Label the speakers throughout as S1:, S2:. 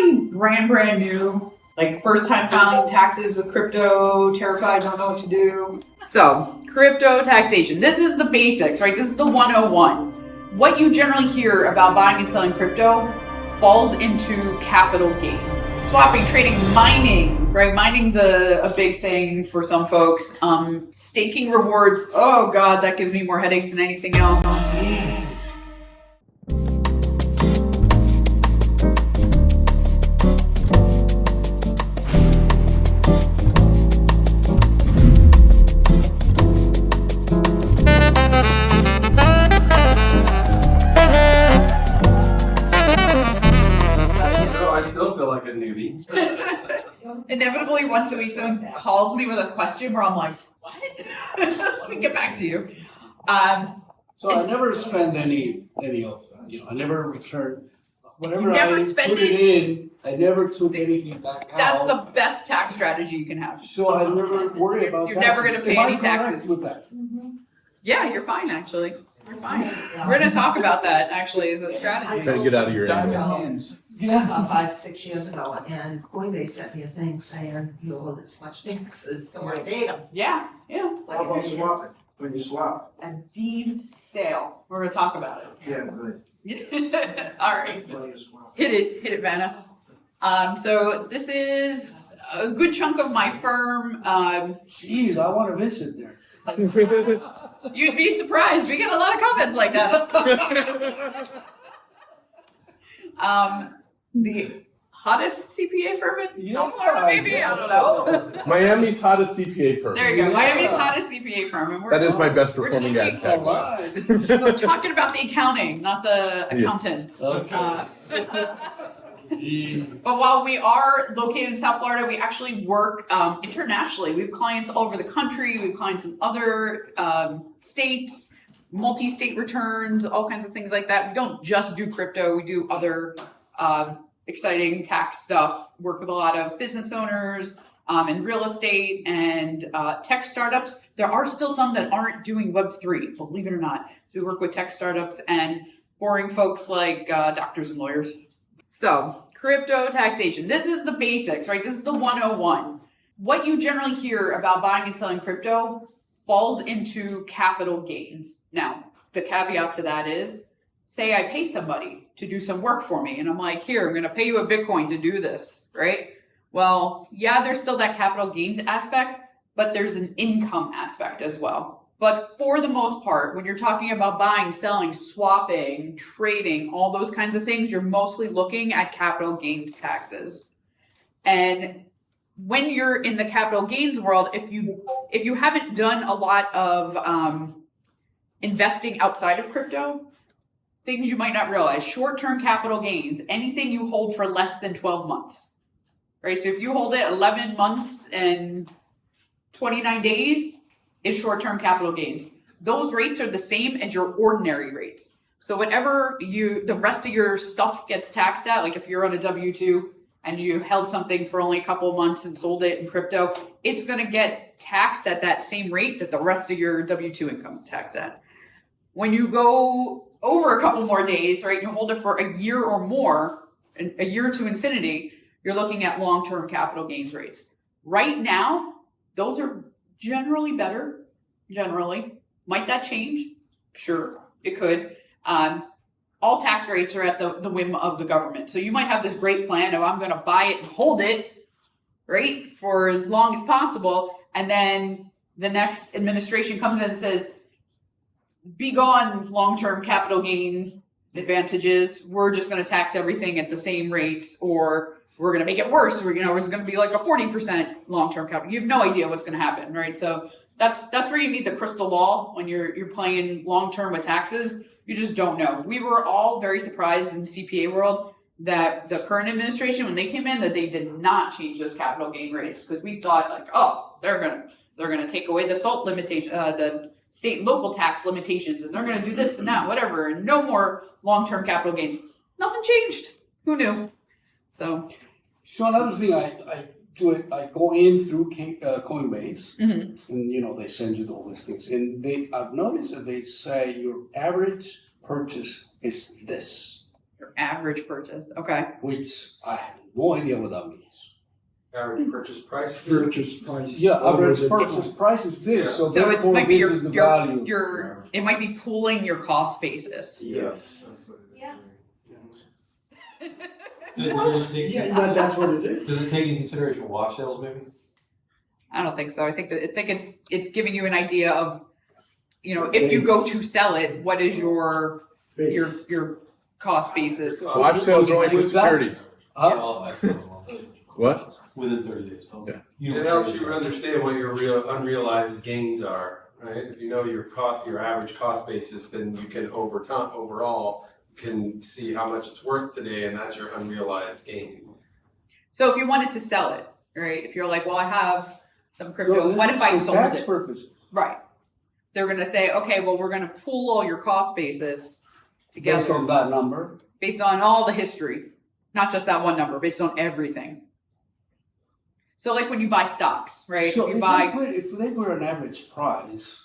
S1: anybody brand new? Like first time filing taxes with crypto, terrified, don't know what to do? So, crypto taxation. This is the basics, right? This is the 101. What you generally hear about buying and selling crypto falls into capital gains. Swapping, trading, mining, right? Mining's a big thing for some folks. Staking rewards, oh God, that gives me more headaches than anything else.
S2: Like a newbie.
S1: Inevitably, once a week, someone calls me with a question where I'm like, "What?" Let me get back to you.
S3: So I never spend any of that. I never return whatever
S1: never
S3: I
S1: spend
S3: put it in. I never took anything back out.
S1: That's the best tax strategy you can have.
S3: So I never worry about.
S1: You're never going to pay any
S3: Am I correct
S1: taxes.
S3: with that?
S1: Yeah, you're fine actually. You're fine. We're going to talk about that actually as a strategy.
S4: Gotta get out of your
S3: Hands.
S5: About 5-6 years ago, and Coinbase sent me a thing saying you hold as much taxes to my data.
S1: Yeah.
S6: How about swapping? When you swap?
S1: A deemed sale. We're going to talk about it.
S6: Yeah, good.
S1: All right.
S6: Plenty of swap.
S1: Hit it, Vanna. So this is a good chunk of my firm.
S3: Jeez, I want to visit there.
S1: You'd be surprised. We get a lot of comments like that. The hottest CPA firm in South Florida, maybe? I don't know.
S4: Miami's hottest CPA firm.
S1: There you go. Miami's hottest CPA firm. And
S4: That is my best performing ad
S1: taking-
S4: tagline.
S1: We're talking about the accounting, not the accountants.
S3: Okay.
S1: But while we are located in South Florida, we actually work internationally. We have clients all over the country. We have clients in other states, multi-state returns, all kinds of things like that. We don't just do crypto. We do other exciting tax stuff. Work with a lot of business owners in real estate and tech startups. There are still some that aren't doing Web3, believe it or not. So we work with tech startups and boring folks like doctors and lawyers. So, crypto taxation. This is the basics, right? This is the 101. What you generally hear about buying and selling crypto falls into capital gains. Now, the caveat to that is, say I pay somebody to do some work for me, and I'm like, here, I'm going to pay you a Bitcoin to do this, right? Well, yeah, there's still that capital gains aspect, but there's an income aspect as well. But for the most part, when you're talking about buying, selling, swapping, trading, all those kinds of things, you're mostly looking at capital gains taxes. And when you're in the capital gains world, if you haven't done a lot of investing outside of crypto, things you might not realize, short-term capital gains, anything you hold for less than 12 months, right? So if you hold it 11 months and 29 days, is short-term capital gains. Those rates are the same as your ordinary rates. So whatever the rest of your stuff gets taxed at, like if you're on a W-2 and you held something for only a couple of months and sold it in crypto, it's going to get taxed at that same rate that the rest of your W-2 income is taxed at. When you go over a couple more days, right, you hold it for a year or more, a year to infinity, you're looking at long-term capital gains rates. Right now, those are generally better, generally. Might that change? Sure, it could. All tax rates are at the whim of the government. So you might have this great plan of I'm going to buy it and hold it, right, for as long as possible. And then the next administration comes in and says, be gone long-term capital gain advantages. We're just going to tax everything at the same rates, or we're going to make it worse. It's going to be like a 40% long-term capital. You have no idea what's going to happen, right? So that's where you need the crystal ball when you're playing long-term with taxes. You just don't know. We were all very surprised in the CPA world that the current administration, when they came in, that they did not change those capital gain rates, because we thought like, oh, they're gonna take away the SALT limitation, the state and local tax limitations, and they're going to do this and that, whatever, and no more long-term capital gains. Nothing changed. Who knew? So
S3: another thing I do I go in through Coinbase, and they send you all these things, and I've noticed that they say your average purchase is this.
S1: Your average purchase, okay.
S3: Which I have no idea what that means.
S2: Average purchase price.
S6: Purchase price.
S3: Yeah,
S6: over
S3: average
S6: the
S3: purchase price is this, so
S1: So it
S3: therefore
S1: might be
S3: this is the value.
S1: it might be pooling your cost basis.
S6: Yes.
S2: That's what it is.
S5: Yeah.
S6: Yeah, that's what it is.
S7: Does it take into consideration wash sales maybe?
S1: I don't think so. I think it's giving you an idea of, you know, if you go to sell it, what is your cost basis?
S4: Watch sales are only for
S3: With that-
S4: securities.
S3: Huh?
S4: What?
S7: Within 30 days.
S4: Yeah.
S2: It helps you understand what your real unrealized gains are, right? If you know your average cost basis, then you can overall can see how much it's worth today, and that's your unrealized gain.
S1: So if you wanted to sell it, right? If you're like, well, I have some crypto.
S3: No,
S1: What
S3: this
S1: if
S3: is
S1: I
S3: for
S1: sold
S3: tax
S1: it?
S3: purposes.
S1: Right. They're gonna say, okay, well, we're gonna pool all your cost basis
S3: Based
S1: together
S3: on that number.
S1: based on all the history, not just that one number, based on everything. So like when you buy stocks, right?
S3: So
S1: if you
S3: if
S1: buy,
S3: they put an average price,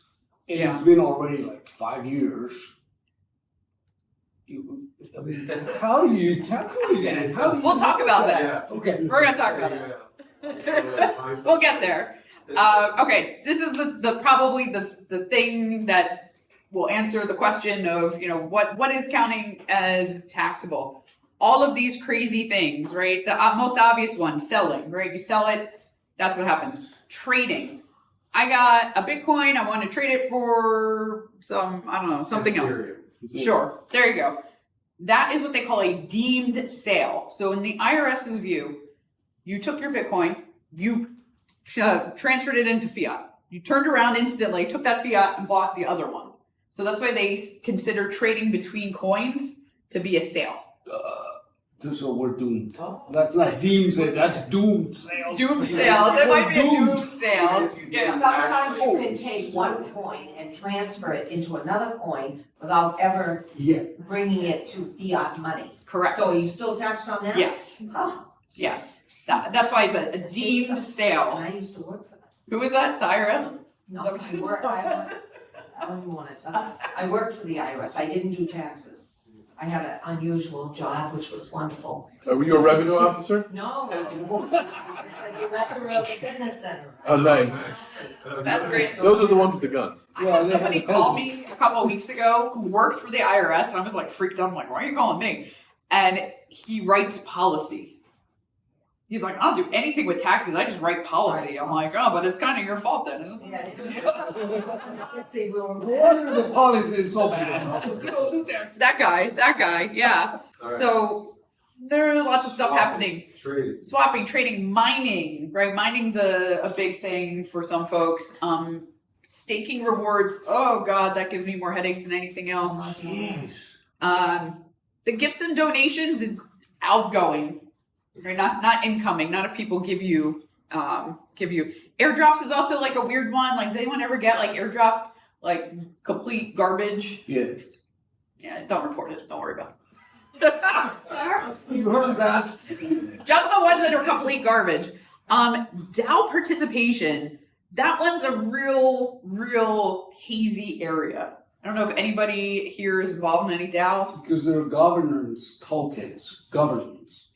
S3: and
S1: Yeah.
S3: it's been already like 5 years, I mean, how do you calculate that? How do you
S1: we'll talk about that.
S2: Yeah.
S3: Okay.
S1: We're gonna talk about it. We'll get there. Okay, this is the probably the thing that will answer the question of, you know, what is counting as taxable. All of these crazy things, right? The most obvious one, selling, right? You sell it, that's what happens. Trading. I got a Bitcoin, I want to trade it for something else. Sure, there you go. That is what they call a deemed sale. So in the IRS's view, you took your Bitcoin, you transferred it into fiat. You turned around instantly, took that fiat and bought the other one. So that's why they consider trading between coins to be a sale.
S3: So we're doomed. That's not deemed sale, that's doomed sale.
S1: Doomed sales. It might be a
S3: Doomed.
S1: doomed sales. Yeah.
S5: Sometimes you can take one coin and transfer it into another coin without ever
S3: Yeah.
S5: bringing it to fiat money.
S1: Correct.
S5: So are you still taxed on that?
S1: Yes.
S5: Oh,
S1: Yes. That's why it's a deemed
S5: and
S1: sale.
S5: I used to work for them.
S1: Who is that? The IRS?
S5: No,
S1: That was-
S5: I don't even wanna tell you. I worked for the IRS. I didn't do taxes. I had an unusual job, which was wonderful.
S4: Were you a revenue officer?
S5: No, I was the director of the fitness center.
S4: Oh, nice.
S1: That's great.
S4: Those are the ones with the guns.
S1: I
S3: Yeah,
S1: had
S3: they
S1: somebody
S3: have the
S1: call me a couple of weeks ago who worked for the IRS, and I was like freaked out. I'm like, why are you calling me? And he writes policy. He's like, I'll do anything with taxes. I just write policy. I'm like, oh, but it's kind of your fault then, isn't it?
S5: Yeah, let's see, we were.
S3: What are the policies so bad? You don't do taxes.
S1: That guy, yeah.
S2: All right.
S1: So there's lots of stuff happening.
S2: Trading.
S1: Swapping, trading, mining, right? Mining's a big thing for some folks. Staking rewards. Oh God, that gives me more headaches than anything else.
S3: Jeez.
S1: The gifts and donations is outgoing, right? Not incoming. Not if people give you. Airdrops is also like a weird one. Like, does anyone ever get like airdropped like complete garbage?
S3: Yeah.
S1: Yeah, don't report it. Don't worry about it.
S3: You heard that?
S1: Just the ones that are complete garbage. DAO participation, that one's a real hazy area. I don't know if anybody here is involved in any DAOs.
S3: Because they're governance tokens. Governance.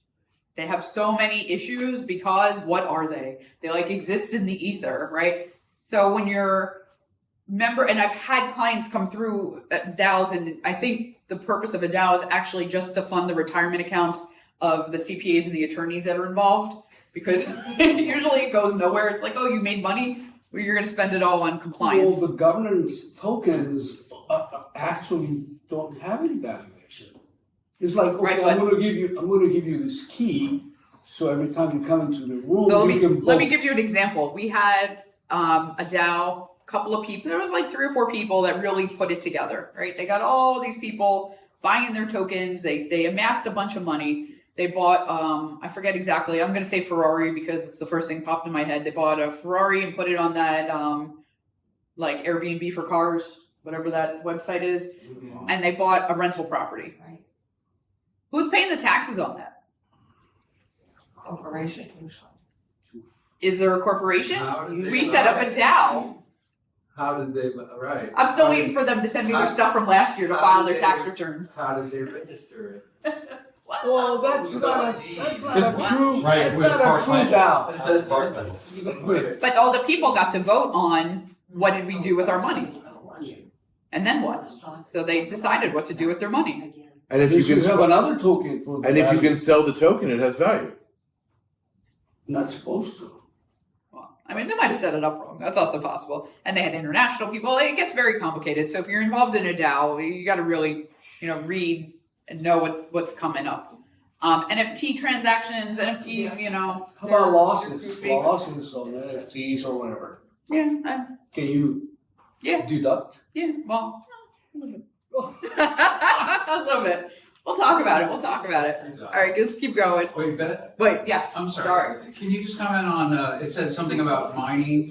S1: They have so many issues because what are they? They like exist in the ether, right? So when you're member, and I've had clients come through DAOs, and I think the purpose of a DAO is actually just to fund the retirement accounts of the CPAs and the attorneys that are involved, because usually it goes nowhere. It's like, oh, you made money, well, you're going to spend it all on compliance.
S3: Well, the governance tokens actually don't have any valuation. It's like, okay,
S1: Right,
S3: I'm gonna give you this key, so every time you come into the room,
S1: So
S3: you can
S1: let me
S3: vote.
S1: give you an example. We had a DAO, couple of people. There was like 3 or 4 people that really put it together, right? They got all these people buying their tokens. They amassed a bunch of money. They bought I forget exactly. I'm going to say Ferrari because it's the first thing popped in my head. They bought a Ferrari and put it on that like Airbnb for cars, whatever that website is, and they bought a rental property.
S5: Right.
S1: Who's paying the taxes on that?
S5: Corporation.
S1: Is there a corporation?
S2: How did they
S1: We set up a DAO.
S2: How did they, right.
S1: I'm still
S2: How
S1: waiting
S2: did-
S1: for them to send me their
S2: how-
S1: stuff from last year to
S2: how
S1: file
S2: did
S1: their
S2: they-
S1: tax returns.
S2: How did they register it?
S3: Well, that's not a true,
S7: Right,
S3: that's
S7: with
S3: not a true
S7: part-time.
S3: DAO.
S7: Part-time.
S1: But all the people got to vote on what did we do with our money, and then what? So they decided what to do with their money.
S4: And if
S3: They
S4: you
S3: should have
S4: can,
S3: another token for the
S4: and if you
S3: value.
S4: can sell the token, it has value.
S3: Not supposed to.
S1: Well, I mean, they might have set it up wrong. That's also possible. And they had international people. It gets very complicated. So if you're involved in a DAO, you got to really, read and know what's coming up. NFT transactions, NFT,
S3: How
S1: they're-
S3: about
S1: they're
S3: losses?
S1: goofy.
S3: Losses on NFTs or whatever.
S1: Yeah,
S3: Can you
S1: Yeah.
S3: deduct?
S1: yeah. Well, a little bit. A little bit. We'll talk about it. All right, let's keep going.
S8: Wait, Bette,
S1: Wait, yes.
S8: I'm sorry. Can you just comment on, it said something about mining,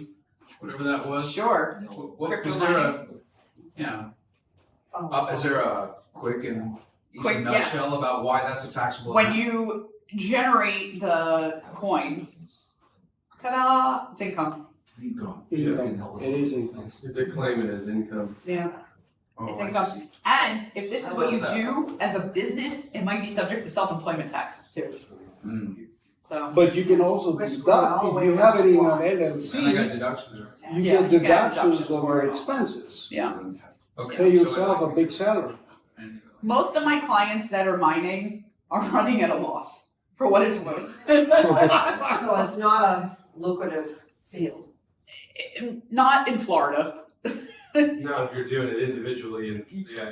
S8: whatever that was?
S1: Sure.
S8: What, was there a, is there a quick and
S1: Quick,
S8: easy
S1: yes.
S8: nutshell about why that's a taxable
S1: When
S8: event?
S1: you generate the coin, ta-da, it's income.
S8: Income.
S3: Income. It is income.
S2: You have to claim it as income.
S1: Yeah.
S8: Oh,
S1: It's
S8: I
S1: income.
S8: see.
S1: And if this is
S8: How
S1: what you
S8: does that
S1: do as a business, it might be subject to self-employment taxes too.
S8: Mm.
S1: So
S3: But you can also
S5: We're
S3: deduct,
S5: scrolling all the
S3: if
S5: way
S3: you have it in an
S5: down.
S8: And I got
S3: LLC,
S8: deductions.
S3: you
S1: Yeah,
S3: get
S1: you can have
S3: deductions
S1: deductions
S3: on
S1: for
S3: your
S1: it.
S3: expenses.
S1: yeah.
S8: Okay.
S3: Pay
S8: so it's
S3: yourself
S8: like-
S3: a big salary.
S1: Most of my clients that are mining are running at a loss for what it's worth.
S5: So it's not a lucrative field.
S1: Not in Florida.
S2: Not if you're doing it individually in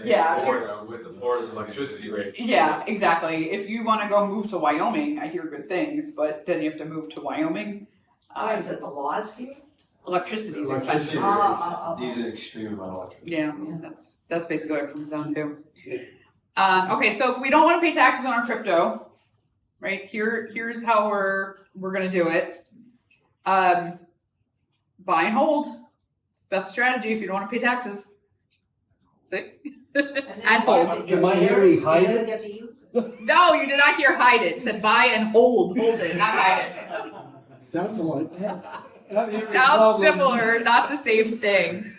S1: Yeah.
S2: Florida with the Florida's electricity rate.
S1: Yeah, exactly. If you want to go move to Wyoming, I hear good things, but then you have to move to Wyoming.
S5: Why is it the laws here?
S1: Electricity is
S2: Electricity
S1: expensive.
S2: rates, these are extreme amount of electricity.
S1: Yeah, that's basically what it comes down to. Okay, so if we don't want to pay taxes on our crypto, right? Here's how we're gonna do it. Buy and hold. Best strategy if you don't want to pay taxes. See? And hold.
S3: Am I hearing hide
S5: You never
S3: it?
S5: get to use it.
S1: No, you did not hear hide it. It said buy and hold. Hold it, not hide it.
S6: Sounds like.
S1: Sounds similar, not the same thing.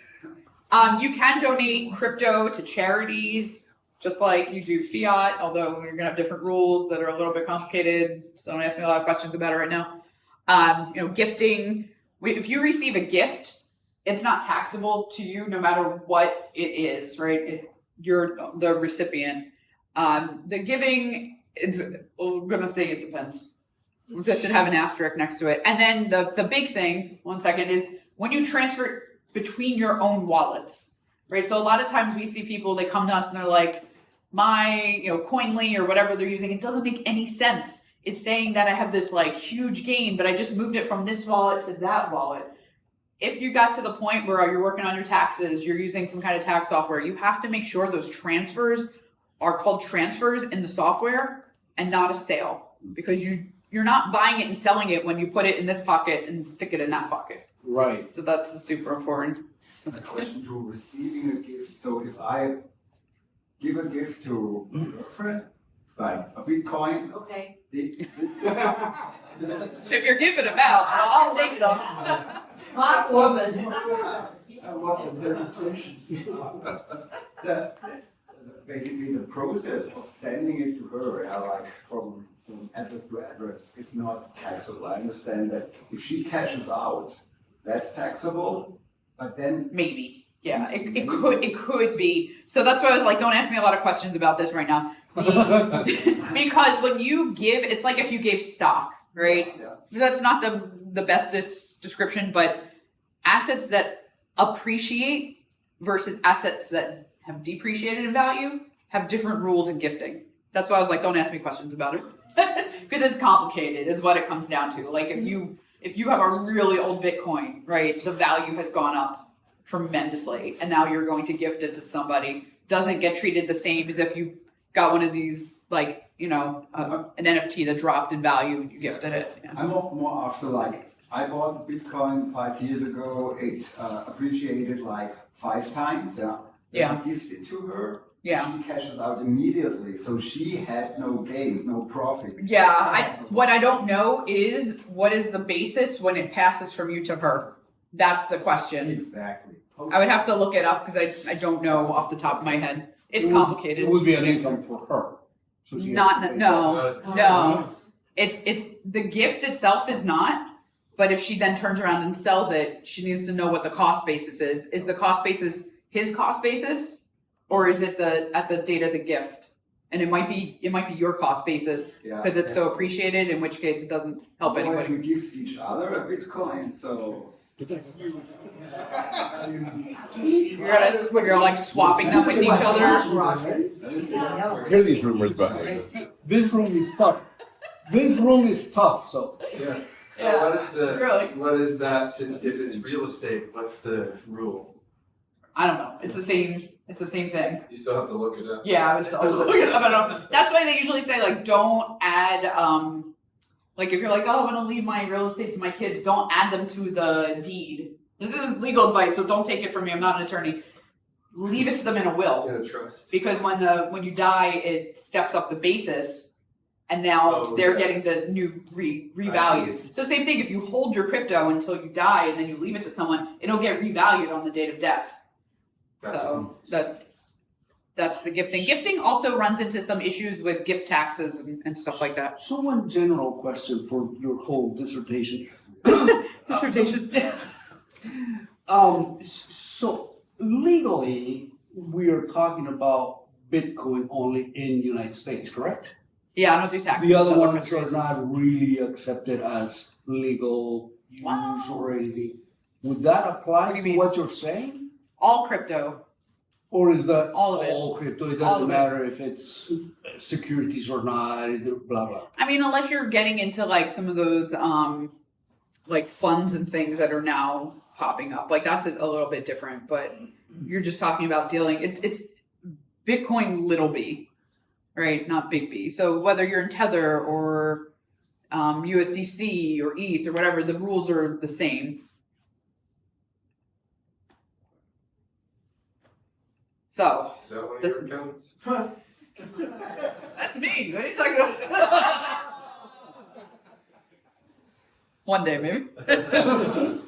S1: You can donate crypto to charities, just like you do fiat, although you're gonna have different rules that are a little bit complicated, so don't ask me a lot of questions about it right now. Gifting. If you receive a gift, it's not taxable to you no matter what it is, right? You're the recipient. The giving, we're gonna say it depends. This should have an asterisk next to it. And then the big thing, one second, is when you transfer between your own wallets, right? So a lot of times we see people, they come to us and they're like, my, Coinly or whatever they're using, it doesn't make any sense. It's saying that I have this like huge gain, but I just moved it from this wallet to that wallet. If you got to the point where you're working on your taxes, you're using some kind of tax software, you have to make sure those transfers are called transfers in the software and not a sale, because you're not buying it and selling it when you put it in this pocket and stick it in that pocket.
S3: Right.
S1: So that's super important.
S9: A question to receiving a gift. So if I give a gift to a girlfriend, like a Bitcoin,
S5: Okay.
S1: If you're giving them out, I'll take them.
S5: Smart woman.
S9: I want the dedication. Basically, the process of sending it to her, like from address to address, is not taxable. I understand that if she cashes out, that's taxable, but then
S1: Maybe. Yeah, it could be. So that's why I was like, don't ask me a lot of questions about this right now. Because when you give, it's like if you gave stock, right?
S9: Yeah.
S1: That's not the bestest description, but assets that appreciate versus assets that have depreciated in value have different rules in gifting. That's why I was like, don't ask me questions about it. Because it's complicated is what it comes down to. Like if you have a really old Bitcoin, right, the value has gone up tremendously, and now you're going to gift it to somebody, doesn't get treated the same as if you got one of these, like, an NFT that dropped in value and you gifted it. Yeah.
S9: I'm more after like, I bought Bitcoin 5 years ago, it appreciated like 5 times, yeah.
S1: Yeah.
S9: I gift it to her.
S1: Yeah.
S9: She cashes out immediately, so she had no gains, no profit.
S1: Yeah, what I don't know is what is the basis when it passes from you to her? That's the question.
S9: Exactly.
S1: I would have to look it up because I don't know off the top of my head. It's complicated.
S3: It would be an income for her. So she has
S1: Not-
S3: to pay
S1: no.
S3: taxes.
S1: No. It's the gift itself is not, but if she then turns around and sells it, she needs to know what the cost basis is. Is the cost basis his cost basis, or is it at the date of the gift? And it might be your cost basis
S9: Yeah.
S1: because it's so appreciated. In which case, it doesn't help
S9: Otherwise,
S1: anybody.
S9: we give each other a Bitcoin, so.
S1: You're like swapping them with each other.
S4: I hear these rumors about me.
S3: This room is tough. This room is tough, so.
S2: Yeah. So
S1: Yeah,
S2: what is the,
S1: really.
S2: what is that, if it's real estate, what's the rule?
S1: I don't know. It's the same. It's the same thing.
S2: You still have to look it up.
S1: Yeah, I was looking up. That's why they usually say like don't add like if you're like, oh, I'm gonna leave my real estate to my kids, don't add them to the deed. This is legal advice, so don't take it from me. I'm not an attorney. Leave it to them in a will.
S2: In a trust.
S1: Because when you die, it steps up the basis, and now they're getting the new revalued. So same thing. If you hold your crypto until you die and then you leave it to someone, it'll get revalued on the date of death. So that's the gifting. Gifting also runs into some issues with gift taxes and stuff like that.
S3: So one general question for your whole dissertation.
S1: Dissertation.
S3: So legally, we are talking about Bitcoin only in the United States, correct?
S1: Yeah, I don't do taxes.
S3: The other
S1: in
S3: ones are
S1: countries.
S3: not really accepted as legal use
S1: Wow.
S3: or anything. Would that apply
S1: What do you
S3: to
S1: mean?
S3: what you're saying?
S1: All crypto.
S3: Or is that
S1: All of it.
S3: all crypto? It
S1: All
S3: doesn't
S1: of it.
S3: matter if it's securities or not, blah, blah.
S1: I mean, unless you're getting into like some of those like funds and things that are now popping up, like that's a little bit different. But you're just talking about dealing. It's Bitcoin little b, right? Not big B. So whether you're in Tether or USDC or ETH or whatever, the rules are the same. So
S2: Is that one of
S1: This-
S2: your accounts?
S1: that's me. What are you talking about? One day, maybe,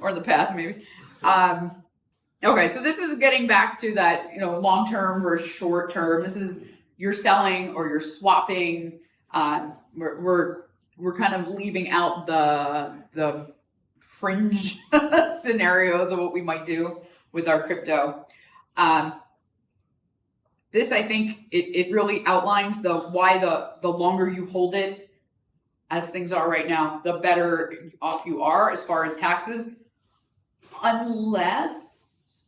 S1: or the past, maybe. Okay, so this is getting back to that, long term versus short term. This is you're selling or you're swapping. We're kind of leaving out the fringe scenarios of what we might do with our crypto. This, I think, it really outlines why the longer you hold it, as things are right now, the better off you are as far as taxes. Unless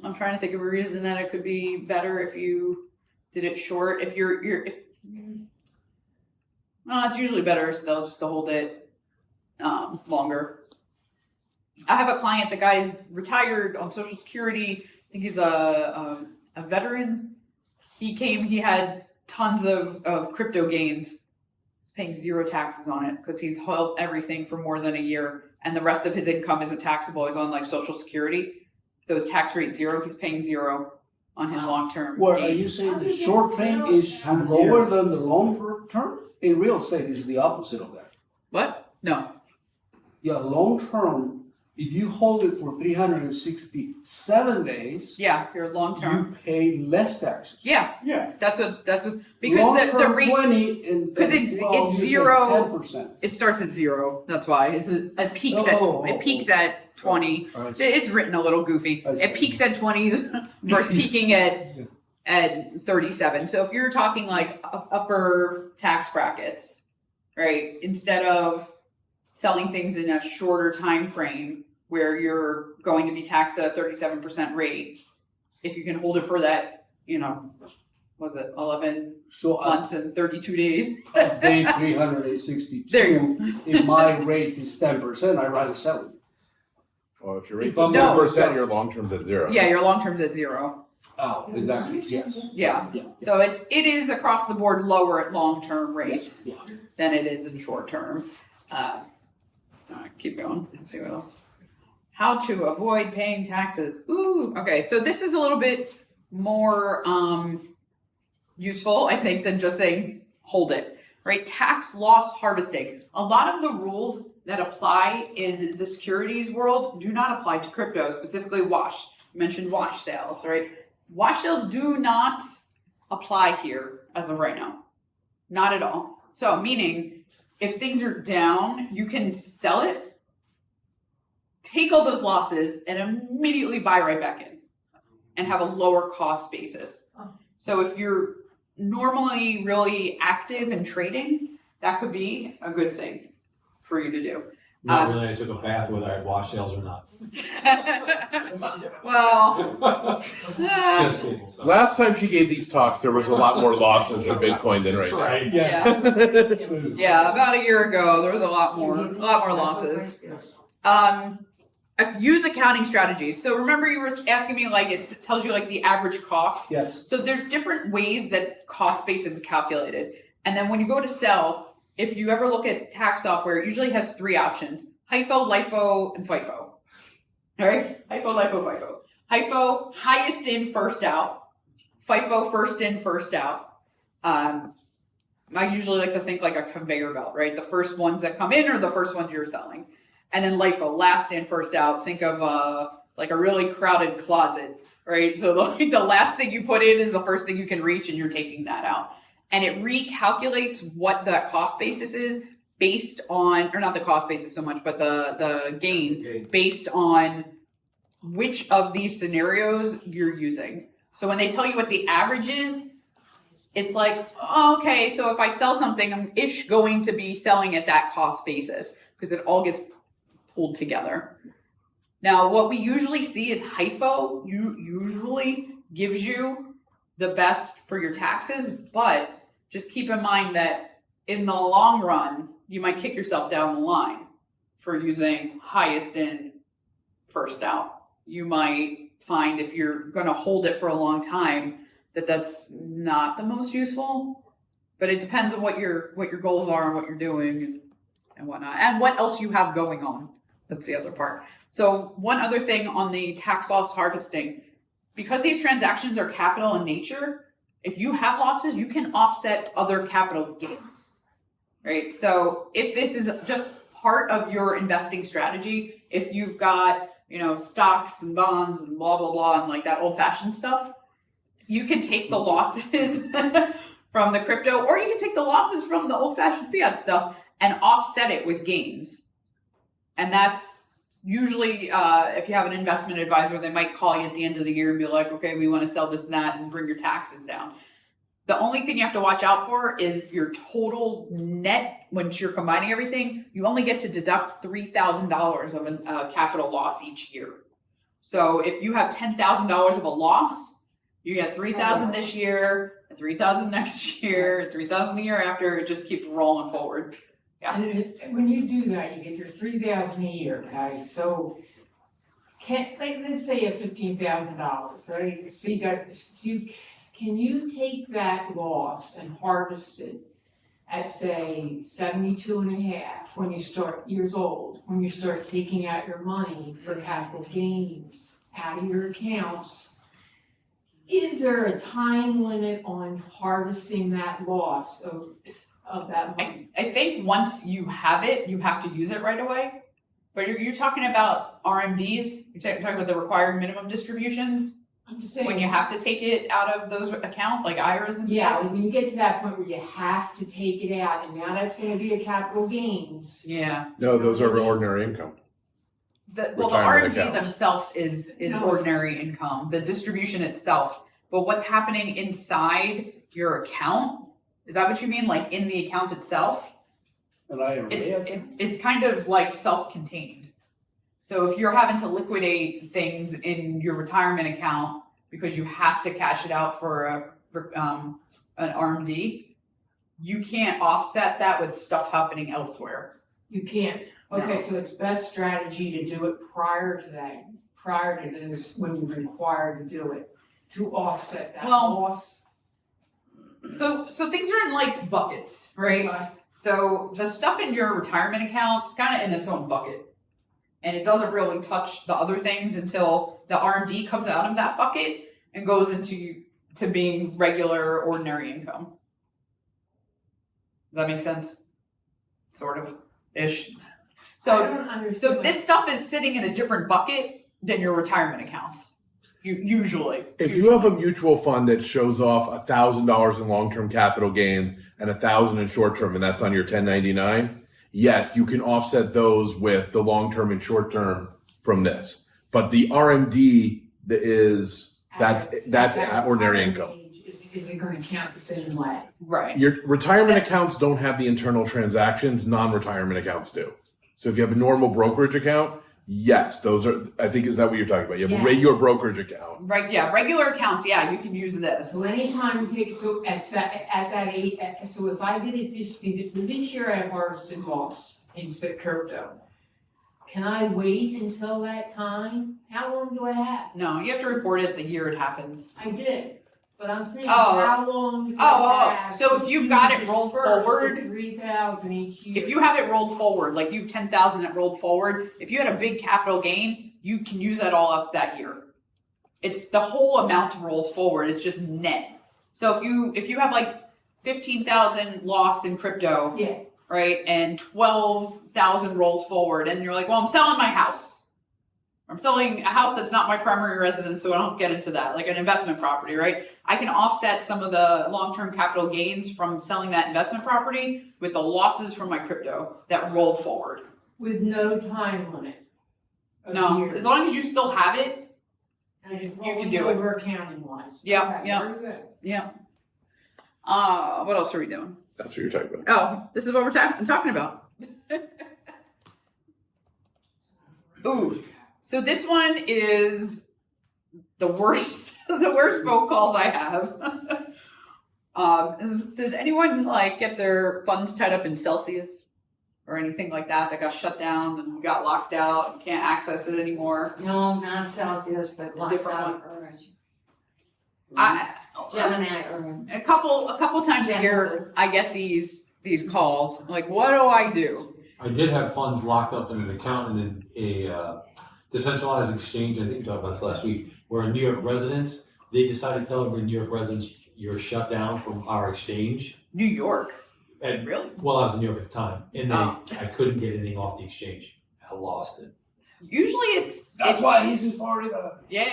S1: I'm trying to think of a reason that it could be better if you did it short. If it's usually better still just to hold it longer. I have a client, the guy's retired on Social Security. I think he's a veteran. He had tons of crypto gains. He's paying zero taxes on it because he's held everything for more than a year, and the rest of his income isn't taxable. He's on like Social Security, so his tax rate zero. He's paying zero on his long-term
S3: Well, are
S1: gains.
S3: you saying the short term is lower than the long term? In real estate, is the opposite of that.
S1: What? No.
S3: Yeah, long term, if you hold it for 367 days,
S1: Yeah, your long-term.
S3: you pay less taxes.
S1: Yeah,
S3: Yeah.
S1: that's what because the
S3: Long-term
S1: rates
S3: 20 and
S1: 'cause it's
S3: you said
S1: zero.
S3: 10%.
S1: it starts at zero. That's why it peaks at 20.
S3: I see.
S1: It's written a little goofy.
S3: I see.
S1: It peaks at 20 versus peaking at 37. So if you're talking like upper tax brackets, right? Instead of selling things in a shorter time frame where you're going to be taxed at a 37% rate, if you can hold it for that, was it 11
S3: So
S1: months and 32 days?
S3: at day 362,
S1: There you
S3: if my rate is 10%, I rather sell it.
S4: Well, if your rate's
S3: No.
S4: at 10%, your long term's at zero.
S1: Yeah, your long term's at zero.
S3: Oh, in that case, yes.
S1: Yeah.
S3: Yeah.
S1: So it is across the board lower at long-term rates
S3: Yeah.
S1: than it is in short-term. Keep going. Let's see what else. How to avoid paying taxes. Ooh, okay. So this is a little bit more useful, I think, than just saying hold it. Right? Tax loss harvesting. A lot of the rules that apply in the securities world do not apply to crypto, specifically wash. You mentioned wash sales, right? Wash sales do not apply here as of right now. Not at all. So meaning, if things are down, you can sell it, take all those losses, and immediately buy right back in and have a lower cost basis. So if you're normally really active in trading, that could be a good thing for you to do.
S7: Not really, I took a bath whether I had wash sales or not.
S1: Well,
S7: Just kidding. So.
S4: Last time she gave these talks, there was a lot more losses in Bitcoin than right now.
S7: Right.
S1: yeah, about a year ago, there was a lot more losses. Use accounting strategies. So remember you were asking me, like, it tells you like the average cost.
S3: Yes.
S1: So there's different ways that cost base is calculated. And then when you go to sell, if you ever look at tax software, it usually has 3 options: HIFO, LIFO, and FIFO. All right? HIFO, LIFO, FIFO. HIFO, highest in, first out. FIFO, first in, first out. I usually like to think like a conveyor belt, right? The first ones that come in are the first ones you're selling. And then LIFO, last in, first out. Think of like a really crowded closet, right? So the last thing you put in is the first thing you can reach, and you're taking that out. And it recalculates what that cost basis is based on, or not the cost basis so much, but the gain based on which of these scenarios you're using. So when they tell you what the average is, it's like, oh, okay, so if I sell something, I'm going to be selling at that cost basis because it all gets pulled together. Now, what we usually see is HIFO usually gives you the best for your taxes, but just keep in mind that in the long run, you might kick yourself down the line for using highest in, first out. You might find if you're going to hold it for a long time that that's not the most useful, but it depends on what your goals are and what you're doing and whatnot, and what else you have going on. That's the other part. So one other thing on the tax loss harvesting, because these transactions are capital in nature, if you have losses, you can offset other capital gains, right? So if this is just part of your investing strategy, if you've got, stocks and bonds and blah, blah, blah, and like that old fashioned stuff, you can take the losses from the crypto, or you can take the losses from the old fashioned fiat stuff and offset it with gains. And that's usually, if you have an investment advisor, they might call you at the end of the year and be like, okay, we want to sell this and that and bring your taxes down. The only thing you have to watch out for is your total net. Once you're combining everything, you only get to deduct $3,000 of a capital loss each year. So if you have $10,000 of a loss, you get $3,000 this year, $3,000 next year, $3,000 the year after. It just keeps rolling forward. Yeah.
S10: And when you do that, you get your $3,000 a year, okay? So, let's say you have $15,000, right? So can you take that loss and harvest it at say 72 and a half when you start years old, when you start taking out your money for capital gains out of your accounts? Is there a time limit on harvesting that loss of that money?
S1: I think once you have it, you have to use it right away. But you're talking about RMDs, you're talking about the required minimum distributions.
S10: I'm just saying.
S1: When you have to take it out of those accounts, like IRAs and
S10: Yeah,
S1: stuff.
S10: like when you get to that point where you have to take it out, and now that's gonna be a capital gains.
S1: Yeah.
S4: No, those are ordinary income.
S1: The
S4: Retirement
S1: RMD
S4: accounts.
S1: themselves is ordinary income, the distribution itself. But what's happening inside your account, is that what you mean? Like in the account itself?
S3: An IRA.
S1: It's kind of like self-contained. So if you're having to liquidate things in your retirement account because you have to cash it out for an RMD, you can't offset that with stuff happening elsewhere.
S10: You can't. Okay,
S1: No.
S10: so it's best strategy to do it prior to this, when you're required to do it, to offset that
S1: Well,
S10: loss.
S1: So things are in like buckets, right?
S10: Okay.
S1: So the stuff in your retirement account is kind of in its own bucket. And it doesn't really touch the other things until the RMD comes out of that bucket and goes into being regular, ordinary income. Does that make sense? Sort of ish.
S10: I
S1: So
S10: don't understand.
S1: so this stuff is sitting in a different bucket than your retirement accounts. Usually.
S4: If you have a mutual fund that shows off $1,000 in long-term capital gains and $1,000 in short-term, and that's on your 1099, yes, you can offset those with the long-term and short-term from this. But the RMD that's ordinary income.
S10: Is it gonna count the same way?
S1: Right.
S4: Your retirement accounts don't have the internal transactions, non-retirement accounts do. So if you have a normal brokerage account, yes, those are, I think, is that what you're talking about? You have a regular brokerage account.
S1: Right, yeah, regular accounts, yeah, you can use this.
S10: So anytime you take, so at that age, so if I did it this year I harvested loss in crypto. Can I wait until that time? How long do I have?
S1: No, you have to report it the year it happens.
S10: I did, but I'm saying
S1: Oh.
S10: how long do I have?
S1: So if you've got it rolled
S10: disperse the
S1: forward,
S10: 3,000 each year.
S1: if you have it rolled forward, like you have 10,000 that rolled forward, if you had a big capital gain, you can use that all up that year. It's the whole amount rolls forward. It's just net. So if you have like 15,000 loss in crypto,
S10: Yeah.
S1: right, and 12,000 rolls forward, and you're like, well, I'm selling my house. I'm selling a house that's not my primary residence, so I don't get into that, like an investment property, right? I can offset some of the long-term capital gains from selling that investment property with the losses from my crypto that rolled forward.
S10: With no time limit. of
S1: No,
S10: years.
S1: as long as you still have it,
S10: And just
S1: you can
S10: rolling
S1: do it.
S10: over accounting wise.
S1: Yeah,
S10: Okay,
S1: yeah.
S10: very good.
S1: yeah. What else are we doing?
S4: That's what you're talking about.
S1: Oh, this is what we're talking about. Ooh, so this one is the worst, the worst phone calls I have. Did anyone like get their funds tied up in Celsius or anything like that got shut down and got locked out and can't access it anymore?
S11: No, not Celsius, but locked
S1: different
S11: out Orange.
S1: I
S11: Gemini Orange.
S1: a couple times a year
S11: Genesis.
S1: I get these calls. Like, what do I do?
S7: I did have funds locked up in an account in a decentralized exchange. I think we talked about this last week. Where New York residents, they decided to tell every New York residents, you're shut down from our exchange.
S1: New York.
S7: And
S1: Really?
S7: well, I was in New York at the time, and
S1: Oh.
S7: I couldn't get anything off the exchange. I lost it.
S1: Usually it's
S3: He's in Florida.
S1: Yeah.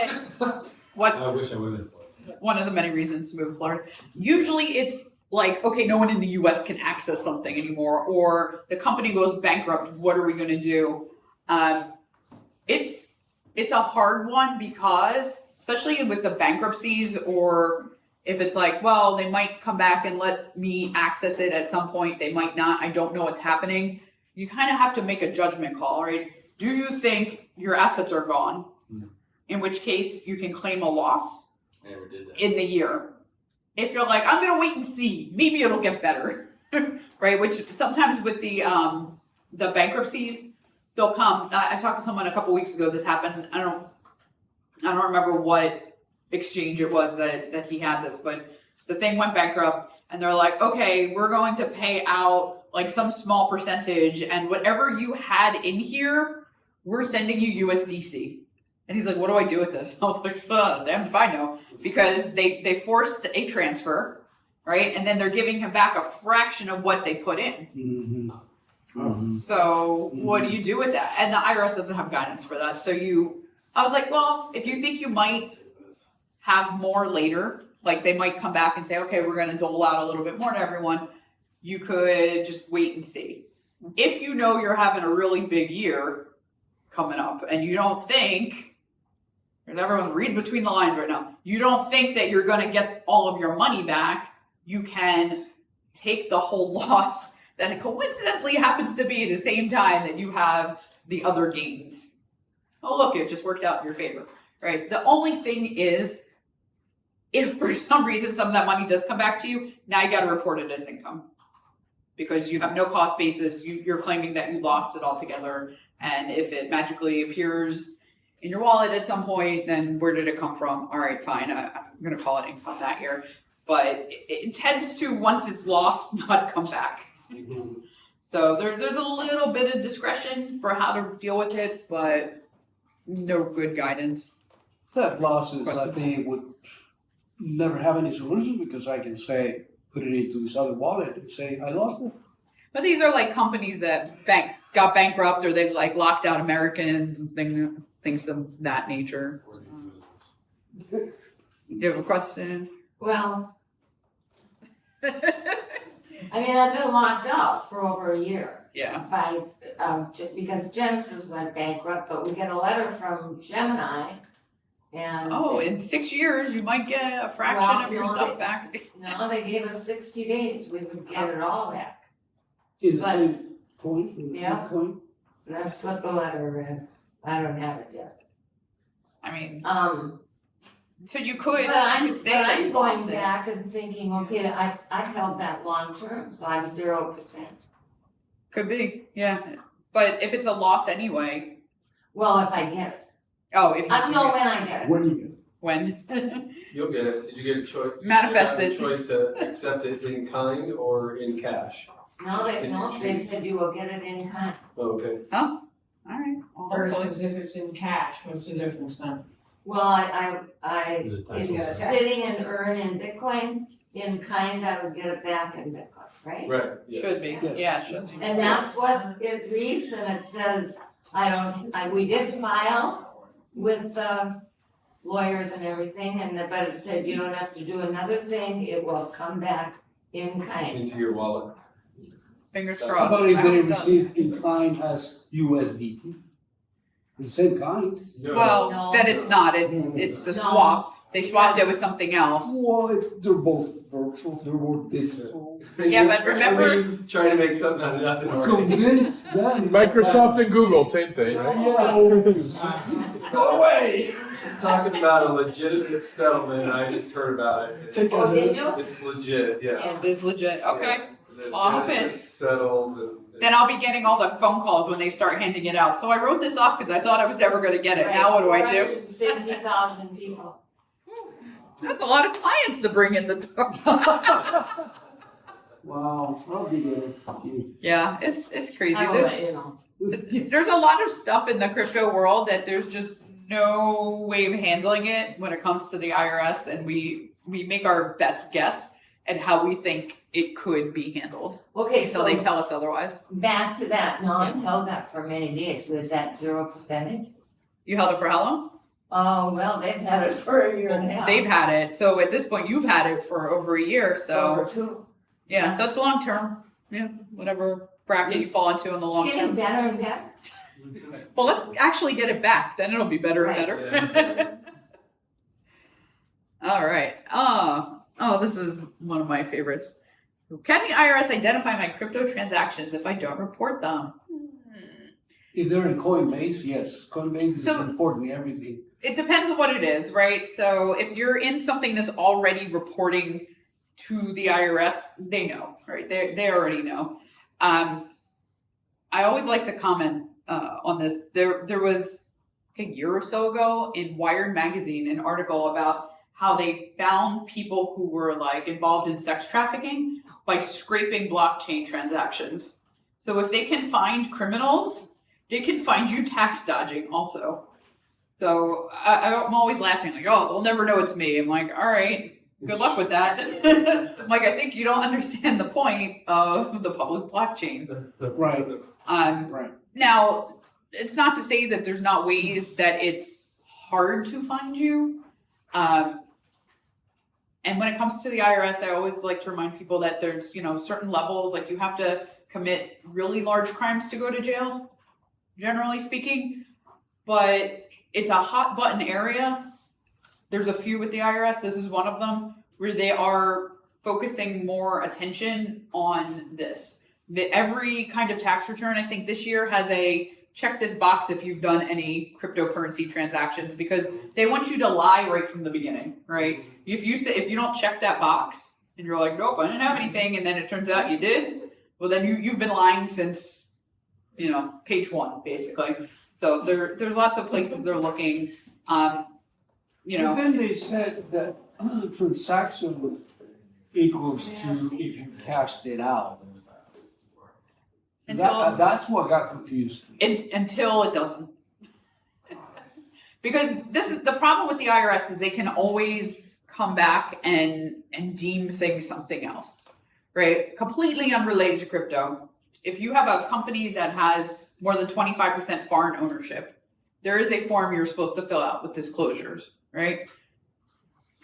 S1: What
S7: I wish I would have been.
S1: one of the many reasons to move to Florida. Usually it's like, okay, no one in the US can access something anymore, or the company goes bankrupt, what are we gonna do? It's a hard one because, especially with the bankruptcies, or if it's like, well, they might come back and let me access it at some point, they might not, I don't know what's happening. You kind of have to make a judgment call, right? Do you think your assets are gone? In which case you can claim a loss
S7: I never did that.
S1: in the year. If you're like, I'm gonna wait and see, maybe it'll get better, right? Which sometimes with the bankruptcies, they'll come. I talked to someone a couple weeks ago. This happened. I don't remember what exchange it was that he had this, but the thing went bankrupt, and they're like, okay, we're going to pay out like some small percentage, and whatever you had in here, we're sending you USDC. And he's like, what do I do with this? I was like, damn if I know. Because they forced a transfer, right? And then they're giving him back a fraction of what they put in.
S3: Mm-hmm.
S1: So what do you do with that? And the IRS doesn't have guidance for that. So I was like, well, if you think you might have more later, like they might come back and say, okay, we're going to dole out a little bit more to everyone, you could just wait and see. If you know you're having a really big year coming up and you don't think, and everyone read between the lines right now, you don't think that you're going to get all of your money back, you can take the whole loss that coincidentally happens to be the same time that you have the other gains. Oh, look, it just worked out in your favor, right? The only thing is, if for some reason some of that money does come back to you, now you got to report it as income. Because you have no cost basis, you're claiming that you lost it altogether. And if it magically appears in your wallet at some point, then where did it come from? All right, fine, I'm going to call it income that year. But it tends to, once it's lost, not come back. So there's a little bit of discretion for how to deal with it, but no good guidance.
S3: That losses, I think, would never have any solutions because I can say, put it into this other wallet and say, I lost it.
S1: But these are like companies that got bankrupt, or they like locked out Americans and things of that nature. You have a question?
S11: Well, I mean, I've been locked up for over a year
S1: Yeah.
S11: by, because Genesis went bankrupt, but we get a letter from Gemini and.
S1: Oh, in 6 years, you might get a fraction
S11: Well,
S1: of your
S11: no,
S1: stuff
S11: they-
S1: back.
S11: No, they gave us 60 days, we would get it all back.
S3: In the
S11: But-
S3: same coin, in the same
S11: Yeah.
S3: coin.
S11: That's what the letter read. I don't have it yet.
S1: I mean,
S11: Um,
S1: so you could,
S11: but
S1: you
S11: I'm,
S1: could say
S11: but
S1: that
S11: I'm
S1: you
S11: going
S1: lost it.
S11: back and thinking, okay, I've held that long term, so I'm 0%.
S1: Could be, yeah. But if it's a loss anyway,
S11: Well, if I get it.
S1: oh, if you
S11: I
S1: do
S11: know
S1: it.
S11: when I get it.
S6: When you get
S1: When?
S2: You'll get it. You get a choice.
S1: Manifest
S2: You
S1: it.
S2: have a choice to accept it in kind or in cash.
S11: No,
S2: Did you
S11: they
S2: choose?
S11: said you will get it in kind.
S2: Oh, okay.
S1: All right. Well, hopefully.
S10: Versus if it's in cash, what's the difference then?
S11: Well, I,
S7: Is it
S11: in
S7: taxable?
S11: sitting and earn in Bitcoin, in kind, I would get it back in Bitcoin, right?
S2: Right, yes.
S1: Should be, yeah, it should be.
S11: And that's what it reads, and it says, we did file with the lawyers and everything, but it said you don't have to do another thing, it will come back in kind.
S2: Into your wallet.
S1: Fingers
S2: How
S3: How
S1: crossed.
S3: about if
S1: I
S3: they
S1: hope it does.
S3: receive in kind as USDT? The same kind.
S2: No.
S1: Well,
S11: No.
S1: then it's not, it's a
S11: No.
S1: swap. They swapped it with something else.
S3: Well, they're both virtual, they're both digital.
S1: Yeah, but remember-
S2: Trying to make something out of nothing
S3: So
S2: already.
S3: this, that is.
S4: Microsoft and Google, same thing, right?
S3: Yeah. Go away.
S2: She's talking about a legitimate settlement. I just heard about it.
S6: Take
S11: Oh, did you?
S2: It's legit, yeah.
S1: It is legit, okay.
S2: The
S1: I'll hop in.
S2: Genesis settled. And
S1: Then I'll be getting all the phone calls when they start handing it out. So I wrote this off because I thought I was never gonna get it. Now what do I do?
S11: 450,000 people.
S1: That's a lot of clients to bring in the door.
S3: Wow, I'll be there.
S1: Yeah, it's crazy.
S11: I will let you know.
S1: There's a lot of stuff in the crypto world that there's just no way of handling it when it comes to the IRS, and we make our best guess at how we think it could be handled
S11: Okay,
S1: until
S11: so
S1: they tell us otherwise.
S11: back to that, no, I've held that for many days, was that 0%?
S1: You held it for how long?
S11: Oh, well, they've had it for a year and a half.
S1: They've had it. So at this point, you've had it for over a year. So
S11: Over two.
S1: yeah, so it's long term. Yeah, whatever bracket you fall into in the long
S11: It's
S1: term.
S11: getting better and better.
S1: Well, let's actually get it back. Then it'll be better and better. All right. Oh, this is one of my favorites. Can the IRS identify my crypto transactions if I don't report them?
S3: If they're in Coinbase, yes, Coinbase is
S1: So-
S3: reporting everything.
S1: It depends on what it is, right? So if you're in something that's already reporting to the IRS, they know, right? They already know. I always like to comment on this. There was a year or so ago in Wired magazine an article about how they found people who were like involved in sex trafficking by scraping blockchain transactions. So if they can find criminals, they can find you tax dodging also. So I'm always laughing like, oh, they'll never know it's me. I'm like, all right, good luck with that. I'm like, I think you don't understand the point of the public blockchain.
S3: Right, right.
S1: Now, it's not to say that there's not ways that it's hard to find you. And when it comes to the IRS, I always like to remind people that there's, certain levels, like you have to commit really large crimes to go to jail, generally speaking. But it's a hot button area. There's a few with the IRS. This is one of them where they are focusing more attention on this. Every kind of tax return, I think this year has a check this box if you've done any cryptocurrency transactions, because they want you to lie right from the beginning, right? If you don't check that box and you're like, nope, I didn't have anything, and then it turns out you did, well then you've been lying since, page one, basically. So there's lots of places they're looking,
S3: But then they said that the transaction equals to if you cashed it out. That's what got confused.
S1: until it doesn't. Because this is the problem with the IRS is they can always come back and deem things something else, right? Completely unrelated to crypto. If you have a company that has more than 25% foreign ownership, there is a form you're supposed to fill out with disclosures, right?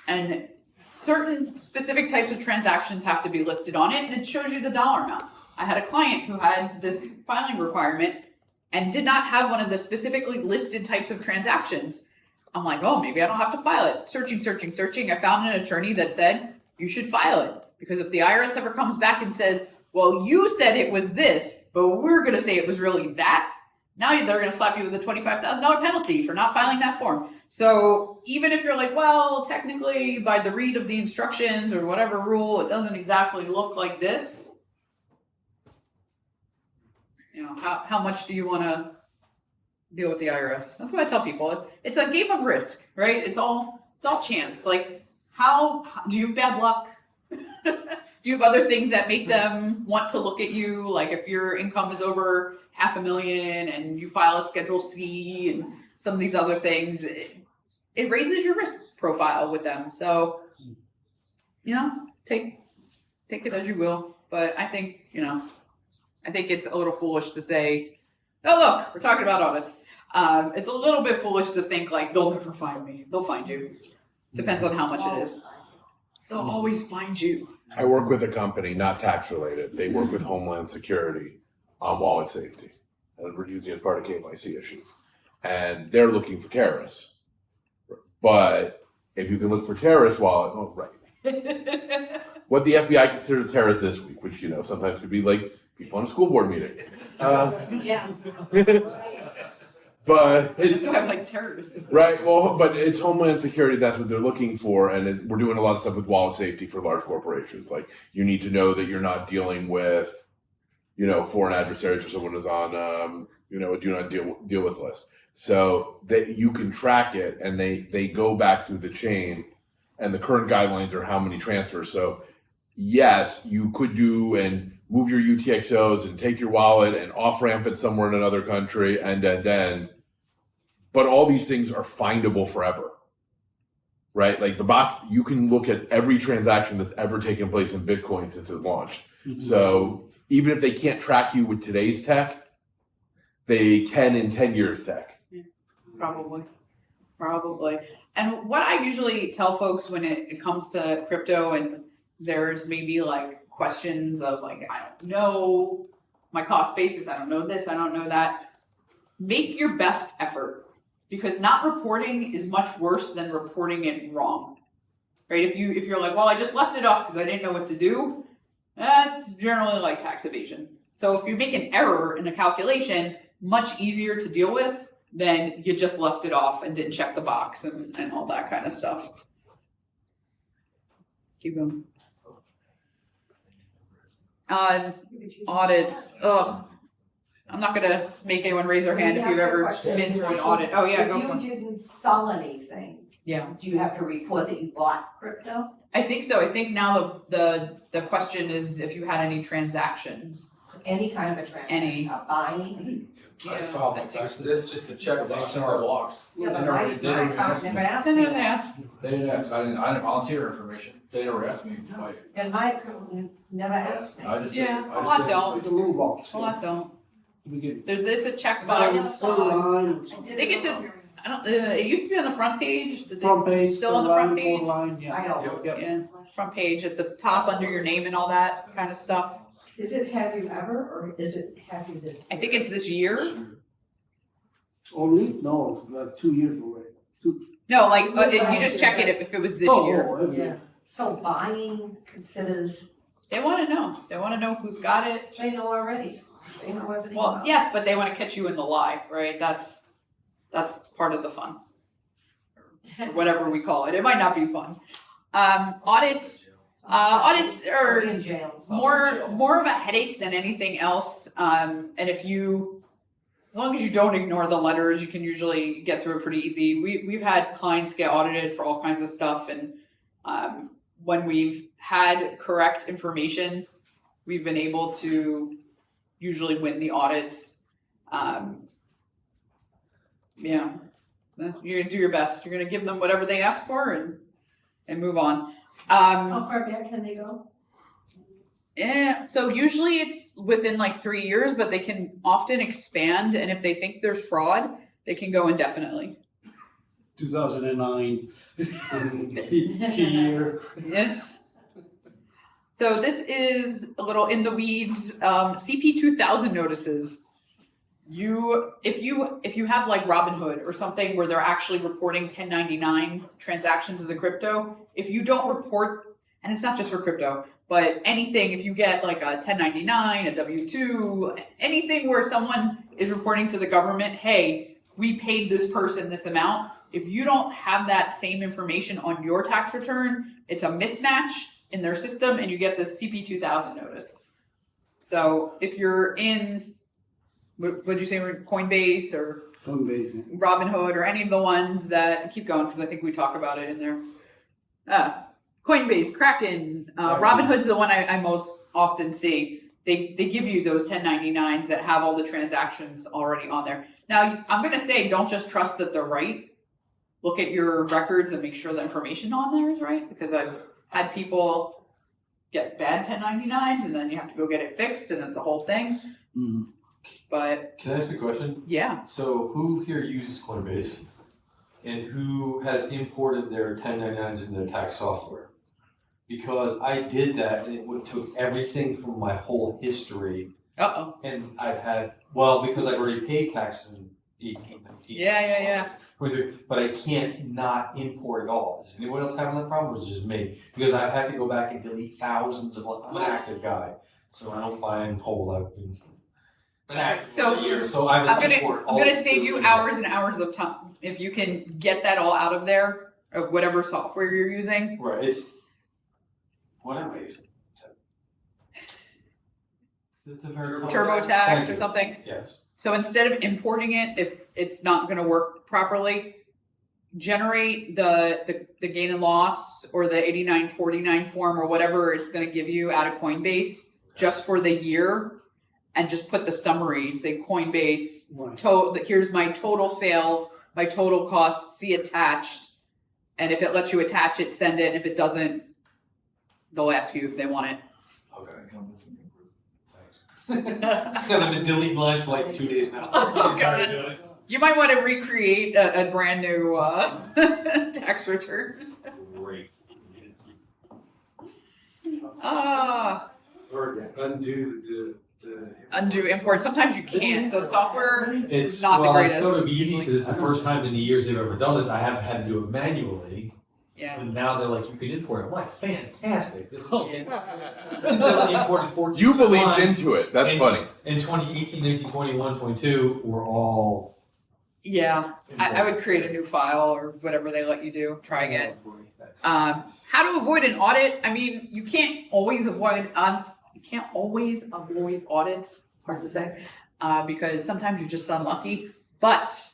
S1: And certain specific types of transactions have to be listed on it, and it shows you the dollar amount. I had a client who had this filing requirement and did not have one of the specifically listed types of transactions. I'm like, oh, maybe I don't have to file it. Searching. I found an attorney that said, you should file it. Because if the IRS ever comes back and says, well, you said it was this, but we're going to say it was really that, now they're going to slap you with a $25,000 penalty for not filing that form. So even if you're like, well, technically by the read of the instructions or whatever rule, it doesn't exactly look like this. You know, how much do you want to deal with the IRS? That's what I tell people. It's a game of risk, right? It's all chance. Like, how do you have bad luck? Do you have other things that make them want to look at you? Like if your income is over $500,000 and you file a Schedule C and some of these other things, it raises your risk profile with them. So, you know, take it as you will. But I think, I think it's a little foolish to say, oh, look, we're talking about audits. It's a little bit foolish to think like, they'll never find me. They'll find you. Depends on how much it is. They'll always find you.
S4: I work with a company, not tax related. They work with Homeland Security on wallet safety. And we're using it as part of KYC issues. And they're looking for terrorists. But if you can look for terrorist wallet, oh, right. What the FBI considered terrorists this week, which, sometimes could be like people on a school board meeting.
S11: Yeah.
S4: But
S1: That's why I'm like terrorists.
S4: right, well, but it's Homeland Security. That's what they're looking for, and we're doing a lot of stuff with wallet safety for large corporations. Like you need to know that you're not dealing with, foreign adversaries or someone who's on, a do not deal with list. So that you can track it, and they go back through the chain, and the current guidelines are how many transfers. So yes, you could do and move your UTXOs and take your wallet and off ramp it somewhere in another country, and. But all these things are findable forever, right? Like the bot, you can look at every transaction that's ever taken place in Bitcoin since it launched. Mm-hmm. So even if they can't track you with today's tech, they can in 10 years tech.
S1: Yeah, probably. And what I usually tell folks when it comes to crypto and there's maybe like questions of like, I don't know my cost basis, I don't know this, I don't know that. Make your best effort. Because not reporting is much worse than reporting it wrong, right? If you're like, well, I just left it off because I didn't know what to do, that's generally like tax evasion. So if you make an error in a calculation, much easier to deal with than you just left it off and didn't check the box and all that kind of stuff. Keep going. Audits. Ugh. I'm not going to make anyone raise their hand if you've ever been through an audit. Oh, yeah, go for it.
S5: If you didn't sell anything,
S1: yeah,
S5: do you have to report that you bought crypto?
S1: I think so. I think now the question is if you had any transactions.
S5: Any kind of a transaction, buying.
S12: I saw my taxes. This just to check box in our blocks.
S5: Yeah, but my account never asked me.
S12: They didn't ask. I didn't volunteer information. They never asked me.
S5: And my account never asked me.
S1: A lot don't.
S3: It's a little box.
S1: A lot don't. It's a checkbox.
S5: I
S1: think it's it used to be on the front page.
S3: Front page.
S1: Still on the front page.
S3: Yeah.
S1: Front page at the top under your name and all that kind of stuff.
S13: Is it have you ever or is it have you this year?
S1: I think it's this year.
S3: Only? No, like 2 years already.
S1: No, like you just check it if it was this year.
S5: Yeah. So buying considers.
S1: They want to know. They want to know who's got it.
S5: They know already. They know everything.
S1: Well, yes, but they want to catch you in the lie, right? That's part of the fun, or whatever we call it. It might not be fun. Audits are more of a headache than anything else. And as long as you don't ignore the letters, you can usually get through it pretty easy. We've had clients get audited for all kinds of stuff, and when we've had correct information, we've been able to usually win the audits. You're gonna do your best. You're gonna give them whatever they ask for and move on.
S13: How far back can they go?
S1: Yeah, so usually it's within like 3 years, but they can often expand, and if they think there's fraud, they can go indefinitely.
S3: 2009 year.
S1: Yeah. So this is a little in the weeds. CP 2000 notices. If you have like Robinhood or something where they're actually reporting 1099 transactions as a crypto, if you don't report, and it's not just for crypto, but anything, if you get like a 1099, a W-2, anything where someone is reporting to the government, hey, we paid this person this amount. If you don't have that same information on your tax return, it's a mismatch in their system and you get this CP 2000 notice. So if you're in, what did you say, Coinbase or Robinhood or any of the ones that, keep going because I think we talk about it in there. Coinbase, Kraken, Robinhood's the one I most often see. They give you those 1099s that have all the transactions already on there. Now, I'm going to say don't just trust that they're right. Look at your records and make sure the information on there is right, because I've had people get bad 1099s and then you have to go get it fixed and it's a whole thing.
S3: Mm.
S1: But
S7: Can I ask you a question?
S1: Yeah.
S7: So who here uses Coinbase? And who has imported their 1099s in their tax software? Because I did that and it took everything from my whole history.
S1: Uh-oh.
S7: And I've had, well, because I've already paid taxes in 18, 19.
S1: Yeah.
S7: But I can't not import it all. Does anyone else having that problem, or is it just me? Because I've had to go back and delete thousands of, I'm an active guy, so I don't buy and hold. I've been taxed
S1: So
S7: for years, so I'm
S1: gonna save you hours and hours of time if you can get that all out of there, of whatever software you're using.
S7: Right, it's whatever it is. It's a very
S1: TurboTax or something.
S7: Yes.
S1: So instead of importing it, if it's not going to work properly, generate the gain and loss or the 8949 form or whatever it's going to give you out of Coinbase just for the year, and just put the summary. Say Coinbase, here's my total sales, my total costs, see attached. And if it lets you attach it, send it. And if it doesn't, they'll ask you if they want it.
S7: Okay. I've been deleting lines for like 2 days now.
S1: Oh, God. You might want to recreate a brand new tax return.
S7: Great.
S2: Or undo the
S1: Undo import. Sometimes you can't. The software
S7: It's
S1: is not the
S7: I
S1: greatest.
S7: thought it'd be easy because it's the first time in the years they've ever done this. I haven't had to do it manually.
S1: Yeah.
S7: And now they're like, you can import it. I'm like, fantastic. This whole until they imported 14
S4: You believed
S7: lines,
S4: into it. That's
S7: and
S4: funny.
S7: In 2018, 19, 21, 22, we're all.
S1: Yeah. I would create a new file or whatever they let you do. Try again. How to avoid an audit? I mean, you can't always avoid audits. Hard to say, because sometimes you're just unlucky. But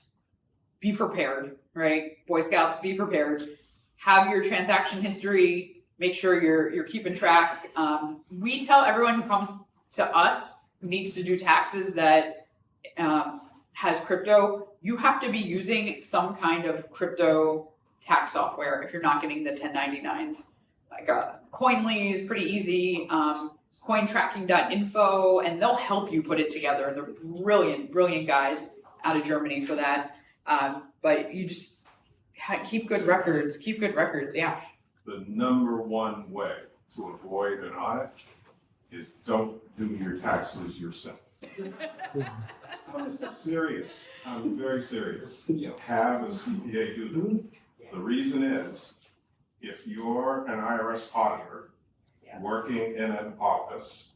S1: be prepared, right? Boy Scouts, be prepared. Have your transaction history. Make sure you're keeping track. We tell everyone who comes to us who needs to do taxes that has crypto, you have to be using some kind of crypto tax software if you're not getting the 1099s. Like Coinly is pretty easy. Cointracking.info, and they'll help you put it together. And they're brilliant guys out of Germany for that. But you just keep good records. Yeah.
S14: The number one way to avoid an audit is don't do your taxes yourself. I'm serious. I'm very serious. Have a CPA do them. The reason is, if you're an IRS auditor working in an office,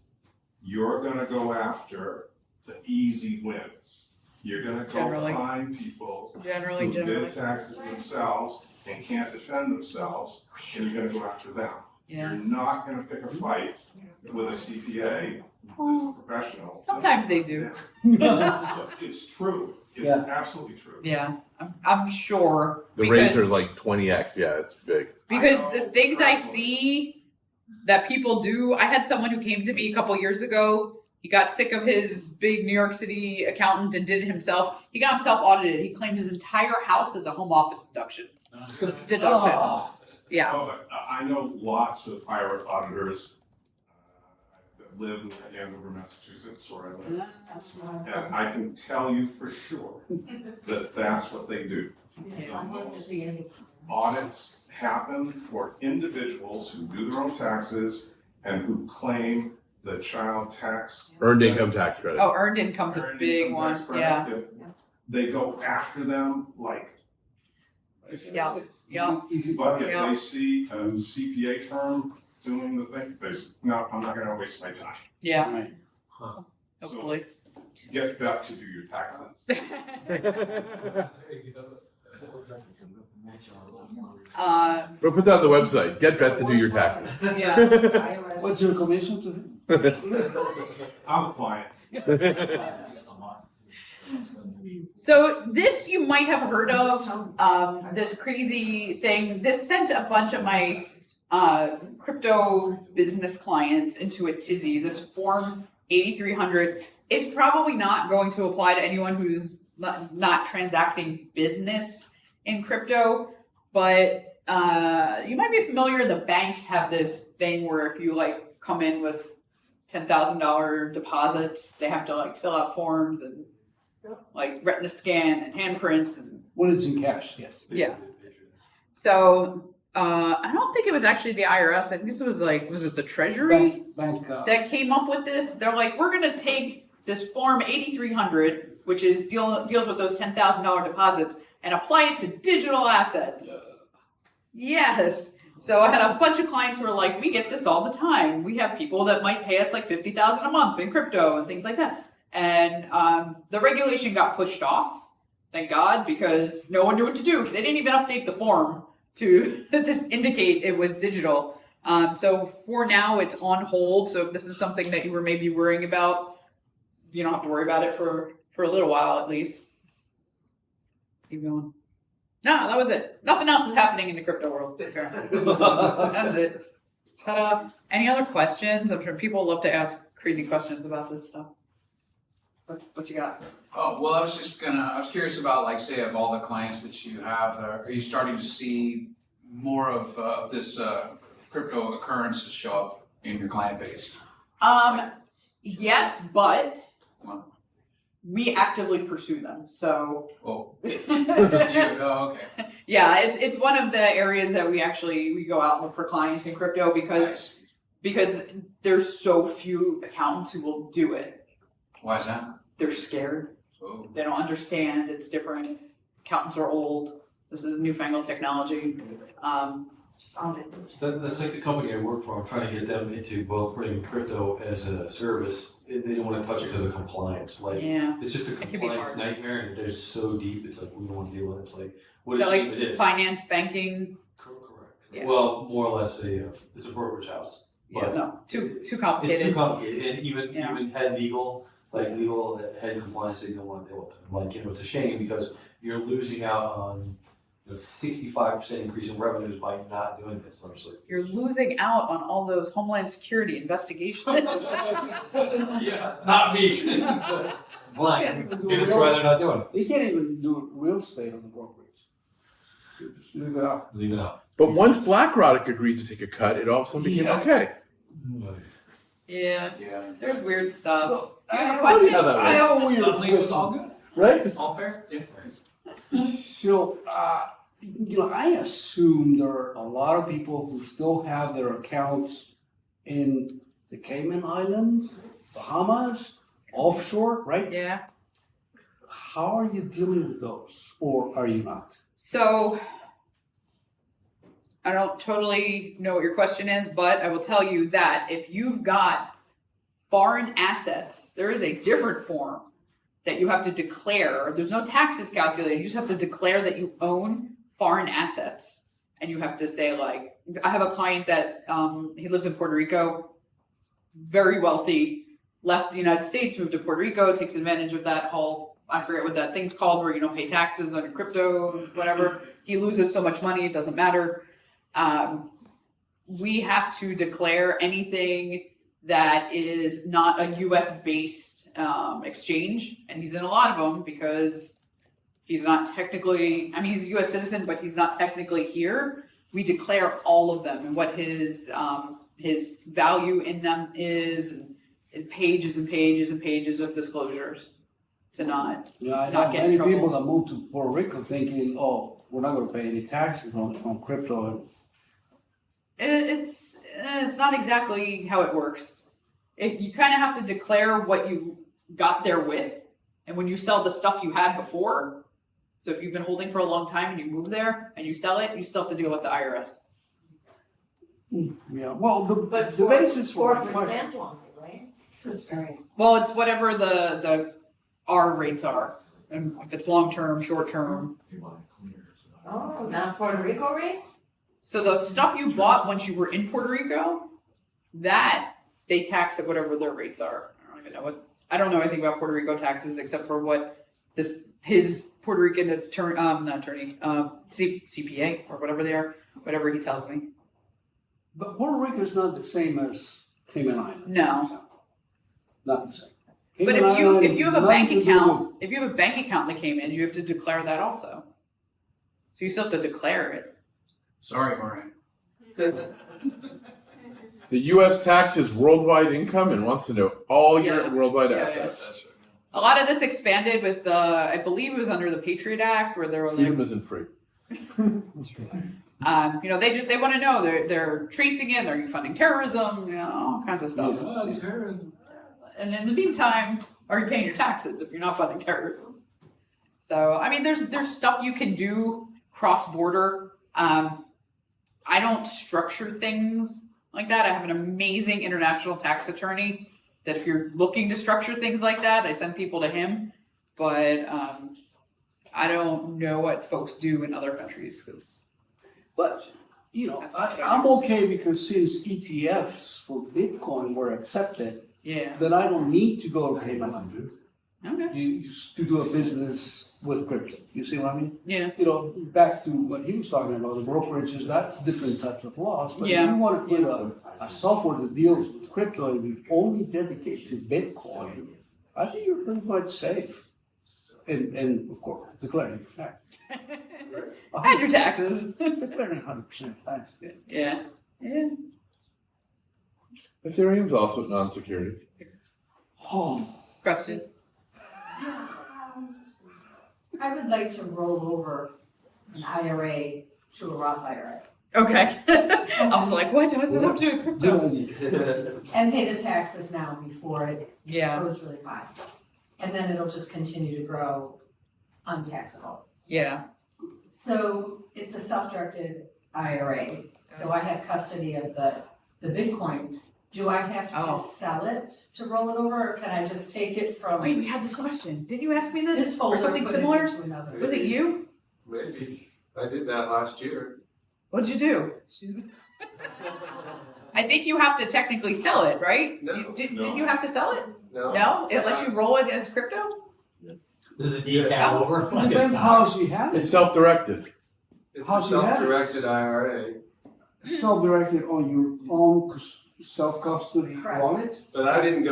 S14: you're going to go after the easy wins. You're going to go find people who did taxes themselves and can't defend themselves, and you're going to go after them.
S1: Yeah.
S14: You're not going to pick a fight with a CPA that's a professional.
S1: Sometimes they do.
S14: So it's true. It's absolutely true.
S1: Yeah, I'm sure.
S4: The razor's like 20x. Yeah, it's big.
S1: Because the things I see that people do, I had someone who came to me a couple years ago. He got sick of his big New York City accountant and did it himself. He got himself audited. He claimed his entire house as a home office deduction. Yeah.
S14: Oh, I know lots of IRS auditors that live in Andover, Massachusetts, where I live. And I can tell you for sure that that's what they do.
S5: Yes, I looked at the end.
S14: Audits happen for individuals who do their own taxes and who claim the child tax.
S4: Earned income tax credit.
S1: Oh, earned income's a
S14: Earned
S1: big
S14: income
S1: one,
S14: tax credit.
S1: yeah.
S14: If they go after them like.
S1: Yeah, yeah.
S14: But if
S1: Yeah.
S14: they see a CPA firm doing the thing, they say, no, I'm not gonna waste my time.
S1: Yeah.
S3: Right.
S1: Hopefully.
S14: Get back to do your taxes.
S4: But put that on the website. Get Bette to do your taxes.
S1: Yeah.
S3: What's your commission to him?
S14: I'm a client.
S1: So this you might have heard of, this crazy thing. This sent a bunch of my crypto business clients into a tizzy. This form 8300. It's probably not going to apply to anyone who's not transacting business in crypto, but you might be familiar. The banks have this thing where if you like come in with $10,000 deposits, they have to like fill out forms and like retina scan and handprints and
S3: When it's in cash, yes.
S1: yeah. So I don't think it was actually the IRS. I think this was like, was it the Treasury
S3: Bank,
S1: that came up with this? They're like, we're gonna take this form 8300, which is deals with those $10,000 deposits, and apply it to digital assets. Yes. So I had a bunch of clients who were like, we get this all the time. We have people that might pay us like $50,000 a month in crypto and things like that. And the regulation got pushed off, thank God, because no one knew what to do. They didn't even update the form to just indicate it was digital. So for now, it's on hold. So if this is something that you were maybe worrying about, you don't have to worry about it for a little while at least. Keep going. No, that was it. Nothing else is happening in the crypto world. That's it. Ta-da. Any other questions? I'm sure people love to ask crazy questions about this stuff. What you got?
S8: Oh, well, I was curious about, like, say, of all the clients that you have, are you starting to see more of this crypto occurrences show up in your client base?
S1: Yes, but
S8: Well,
S1: we actively pursue them. So
S8: oh, okay.
S1: yeah, it's one of the areas that we go out and look for clients in crypto because there's so few accountants who will do it.
S8: Why is that?
S1: They're scared.
S8: Oh.
S1: They don't understand. It's different. Accountants are old. This is newfangled technology.
S7: That's like the company I work for. I'm trying to get them into both bringing crypto as a service. They don't want to touch it because of compliance. Like,
S1: Yeah.
S7: it's just a
S1: It can be
S7: compliance
S1: hard.
S7: nightmare, and they're so deep. It's like we don't want to deal with it. It's like what
S1: Is
S7: is
S1: that
S7: it is.
S1: finance, banking?
S7: Correct.
S1: Yeah.
S7: Well, more or less it's a brokerage house.
S1: Yeah,
S7: But
S1: no, too complicated.
S7: it's too complicated, and even
S1: Yeah.
S7: head legal head compliance, they don't want to deal with it. Like, it's a shame because you're losing out on 65% increase in revenues by not doing this. So I'm just like,
S1: You're losing out on all those Homeland Security investigations.
S7: yeah, not me. Blind. Maybe that's why they're not doing it.
S3: They can't even do real estate on the brokerage. You just leave it out.
S7: Leave it out.
S4: But once BlackRock agreed to take a cut, it all of a sudden became okay.
S1: Yeah,
S8: Yeah.
S1: there's weird stuff.
S3: So,
S1: You have a
S3: I
S1: question?
S3: have a weird
S8: Suddenly it was all
S3: question,
S8: good.
S3: right?
S8: All fair? Yeah.
S3: So, I assume there are a lot of people who still have their accounts in the Cayman Islands, Bahamas, offshore, right?
S1: Yeah.
S3: How are you dealing with those, or are you not?
S1: So, I don't totally know what your question is, but I will tell you that if you've got foreign assets, there is a different form that you have to declare. There's no taxes calculated. You just have to declare that you own foreign assets. And you have to say, like, I have a client that he lives in Puerto Rico, very wealthy, left the United States, moved to Puerto Rico, takes advantage of that whole, I forget what that thing's called, where you don't pay taxes on your crypto, whatever. He loses so much money, it doesn't matter. We have to declare anything that is not a US based exchange, and he's in a lot of them because he's not technically, I mean, he's a US citizen, but he's not technically here. We declare all of them and what his value in them is, and pages and pages and pages of disclosures. to not.
S3: Yeah, I
S1: Not
S3: know
S1: get in
S3: many
S1: trouble.
S3: people that move to Puerto Rico thinking, oh, we're not gonna pay any taxes on crypto.
S1: It's not exactly how it works. You kind of have to declare what you got there with, and when you sell the stuff you had before. So if you've been holding for a long time and you move there and you sell it, you still have to deal with the IRS.
S3: Yeah, well,
S11: But
S3: the basis for my
S11: 4%
S3: question.
S11: only, right? This is very.
S1: Well, it's whatever the R rates are, and if it's long term, short term.
S11: Oh, not Puerto Rico rates?
S1: So the stuff you bought once you were in Puerto Rico, that they tax at whatever their rates are. I don't know anything about Puerto Rico taxes except for what his Puerto Rican CPA or whatever they are, whatever he tells me.
S3: But Puerto Rico is not the same as Cayman Islands.
S1: No.
S3: Not the same.
S1: But
S3: Cayman
S1: if you
S3: Islands,
S1: have a
S3: nothing
S1: bank
S3: to do
S1: account, if you have a bank account in the Caymans, you have to declare that also. So you still have to declare it.
S8: Sorry, Jorge.
S4: The U.S. taxes worldwide income and wants to know all your
S1: Yeah.
S4: worldwide
S1: Yeah,
S4: assets.
S1: A lot of this expanded with I believe it was under the Patriot Act, where there were like,
S4: Freedom isn't free.
S1: they want to know they're tracing it, are you funding terrorism, all kinds of stuff.
S6: Terrorism.
S1: And in the meantime, are you paying your taxes if you're not funding terrorism? So I mean, there's stuff you can do cross border. I don't structure things like that. I have an amazing international tax attorney that if you're looking to structure things like that, I send people to him. But I don't know what folks do in other countries.
S3: But, I'm okay because since ETFs for Bitcoin were accepted, then I don't need to go to Cayman Islands.
S1: Okay.
S3: To do a business with crypto. You see what I mean?
S1: Yeah.
S3: Back to what he was talking about, the brokerages, that's different types of laws. But if you want to put a software that deals with crypto and you only dedicate to Bitcoin, I think you're pretty much safe. And of course, declaring your tax.
S1: And your taxes.
S3: Declaring 100% tax.
S1: Yeah.
S4: Ethereum's also non-security.
S3: Oh.
S1: Question.
S13: I would like to roll over an IRA to a Roth IRA.
S1: Okay. I was like, what does this have to do with crypto?
S13: And pay the taxes now before it
S1: Yeah.
S13: goes really high. And then it'll just continue to grow untaxable.
S1: Yeah.
S13: So it's a self-directed IRA. So I have custody of the Bitcoin. Do I have to sell it to roll it over, or can I just take it from?
S1: Wait, we had this question. Didn't you ask me this?
S13: This folder,
S1: or something
S13: put it
S1: similar?
S13: into another.
S1: Was it you?
S2: Maybe. I did that last year.
S1: What did you do? I think you have to technically sell it, right?
S2: No.
S1: Didn't you have to sell it?
S2: No.
S1: No? It lets you roll it as crypto?
S7: Does it need cap over? Like a
S3: Depends
S7: stock?
S3: how you have
S4: It's
S3: it.
S4: self-directed.
S2: It's
S3: How
S2: a
S3: do you have it?
S2: self-directed IRA.
S3: Self-directed on your own self-custody
S13: Correct.
S3: wallet.
S2: But I didn't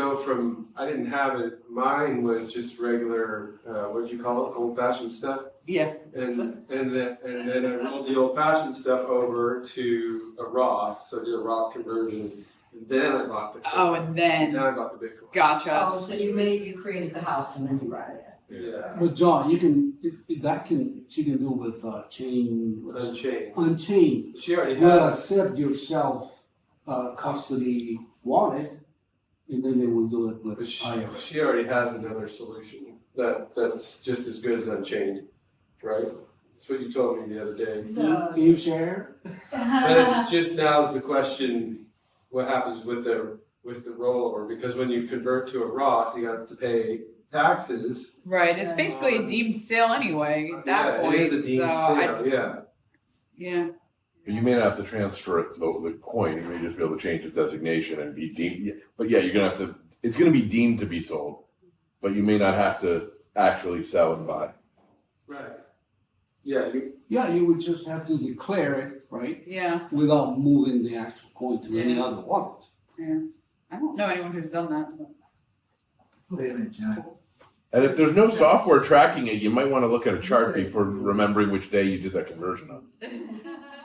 S2: have it. Mine was just regular, what'd you call it, old-fashioned stuff?
S1: Yeah.
S2: And then I rolled the old-fashioned stuff over to a Roth, so did a Roth conversion. And then I bought the
S1: Oh, and then,
S2: I bought the Bitcoin.
S1: gotcha.
S13: Oh, so you created the house and then you brought it
S2: Yeah.
S3: But John, you can do with chain
S2: Unchained.
S3: Unchained.
S2: She already
S3: Will
S2: has.
S3: accept your self custody wallet, and then they will do it with
S2: But
S3: IRA.
S2: she already has another solution that's just as good as Unchained, right? That's what you told me the other day.
S3: Can you share?
S2: But it's just now's the question: what happens with the rollover? Because when you convert to a Roth, you have to pay taxes.
S1: Right. It's basically a deemed sale anyway at that point.
S2: It is a deemed sale.
S1: Yeah.
S4: But you may not have to transfer it, the coin. You may just be able to change the designation and be deemed. But yeah, you're gonna have to. It's gonna be deemed to be sold, but you may not have to actually sell and buy.
S2: Right. Yeah.
S3: You would just have to declare it, right?
S1: Yeah.
S3: Without moving the actual coin to any other wallet.
S1: Yeah. I don't know anyone who's done that.
S6: Wait a minute, John.
S4: And if there's no software tracking it, you might want to look at a chart before remembering which day you did that conversion on.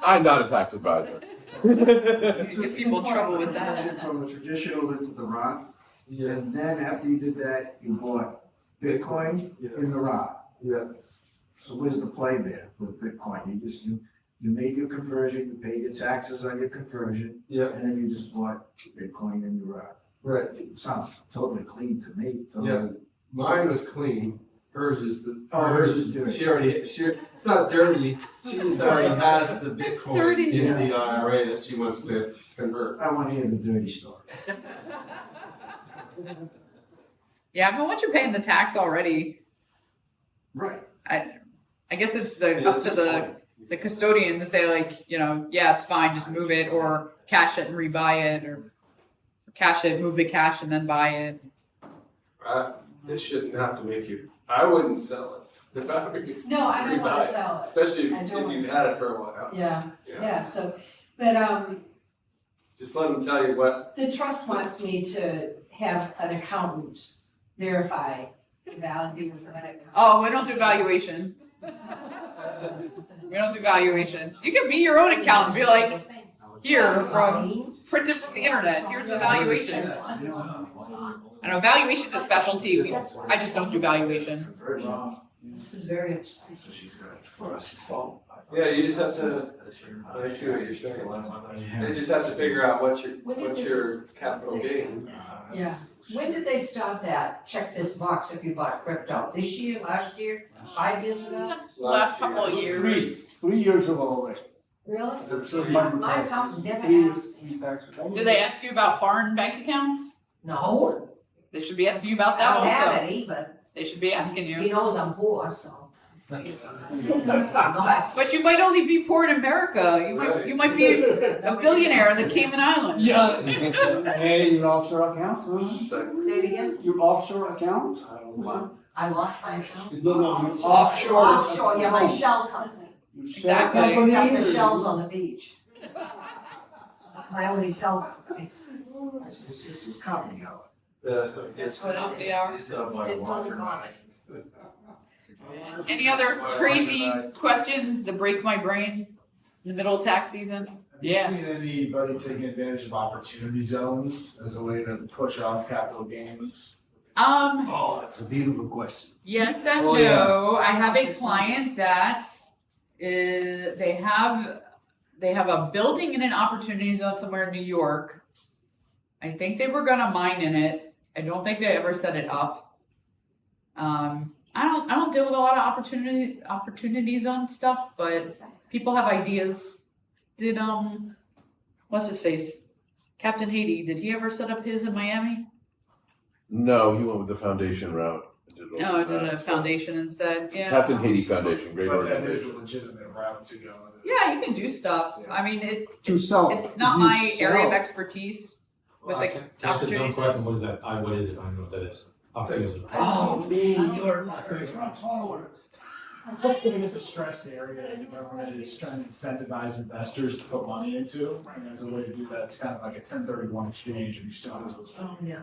S4: I'm not a tax advisor.
S1: Give people trouble with that.
S6: From the traditional into the Roth, and then after you did that, you bought Bitcoin in the Roth.
S2: Yeah.
S6: So where's the play there with Bitcoin? You made your conversion, you paid your taxes on your conversion,
S2: Yeah.
S6: and then you just bought Bitcoin in your Roth.
S2: Right.
S6: It sounds totally clean to me, totally.
S2: Yeah. Mine was clean. Hers is
S6: Hers is dirty.
S2: It's not dirty. She just already has the Bitcoin
S1: dirty.
S2: in the IRA that she wants to convert.
S6: I wanna hear the dirty story.
S1: Yeah, but once you're paying the tax already,
S6: Right.
S1: I guess it's up to the custodian to say like, yeah, it's fine, just move it or cash it and rebuy it or cash it, move the cash and then buy it.
S2: This shouldn't have to make you. I wouldn't sell it. If I were you,
S13: No, I don't wanna
S2: rebuy it.
S13: sell it.
S2: Especially
S13: I
S2: if
S13: don't wanna
S2: you've
S13: sell
S2: had it for a while.
S13: Yeah, so, but,
S2: Just let them tell you what.
S13: the trust wants me to have an accountant verify the values when it comes.
S1: Oh, we don't do valuation. We don't do valuation. You can be your own accountant, be like, here printed from the internet, here's the valuation. I know valuation's a specialty, I just don't do valuation.
S5: This is very expensive.
S6: So she's got trust.
S2: Yeah, you just have to. I see what you're saying. They just have to figure out what's your capital gain.
S13: Yeah.
S5: When did they start that? Check this box if you bought crypto. This year, last year, 5 years ago?
S1: Last couple of years.
S3: 3 years ago already.
S5: Really?
S3: My-
S5: My accountant never asked me.
S1: Do they ask you about foreign bank accounts?
S5: No,
S1: They should be asking you about
S5: I
S1: that
S5: don't have
S1: also.
S5: any, but
S1: They should be asking
S5: he
S1: you.
S5: knows I'm poor, so.
S1: But you might only be poor in America. You might be a billionaire in the Cayman Islands.
S3: Yeah. Hey, your offshore account?
S5: Say it again?
S3: Your offshore account?
S5: I lost my account.
S3: No, your
S1: Offshore.
S5: Offshore, yeah, my shell company.
S3: Your shell
S1: Exactly.
S3: company
S5: Got the
S3: or-
S5: shells on the beach. That's my only shell company.
S6: This is comedy hour.
S2: That's
S1: what they are.
S12: It's not my
S5: It
S12: water.
S5: doesn't matter.
S1: Any other crazy questions to break my brain in the middle of tax season?
S12: Have you
S1: Yeah.
S12: seen anybody taking advantage of opportunity zones as a way to push off capital gains?
S3: Oh, that's a beautiful question.
S1: Yes and
S3: Oh,
S1: no.
S3: yeah.
S1: I have a client that they have a building in an opportunity zone somewhere in New York. I think they were gonna mine in it. I don't think they ever set it up. I don't deal with a lot of opportunity zone stuff, but people have ideas. Did what's his face? Captain Haiti, did he ever set up his in Miami?
S4: No, he went with the foundation route.
S1: No, I did a foundation instead. Yeah.
S4: Captain Haiti Foundation, great
S12: But that is
S4: organization.
S12: a legitimate route to go.
S1: Yeah, you can do stuff. I mean,
S3: To sell.
S1: it's not
S3: You
S1: my area of
S3: sell.
S1: expertise with
S7: Well,
S1: the
S7: Just a dumb
S1: opportunity
S7: question,
S1: zones.
S7: what is that? What is it? I don't know what that is. Opportunity zone.
S3: Oh, man, you're not a strong follower.
S12: I think it's a stressed area that the government is trying to incentivize investors to put money into, and as a way to do that, it's kind of like a 1031 exchange, and you still have those.
S5: Oh, yeah.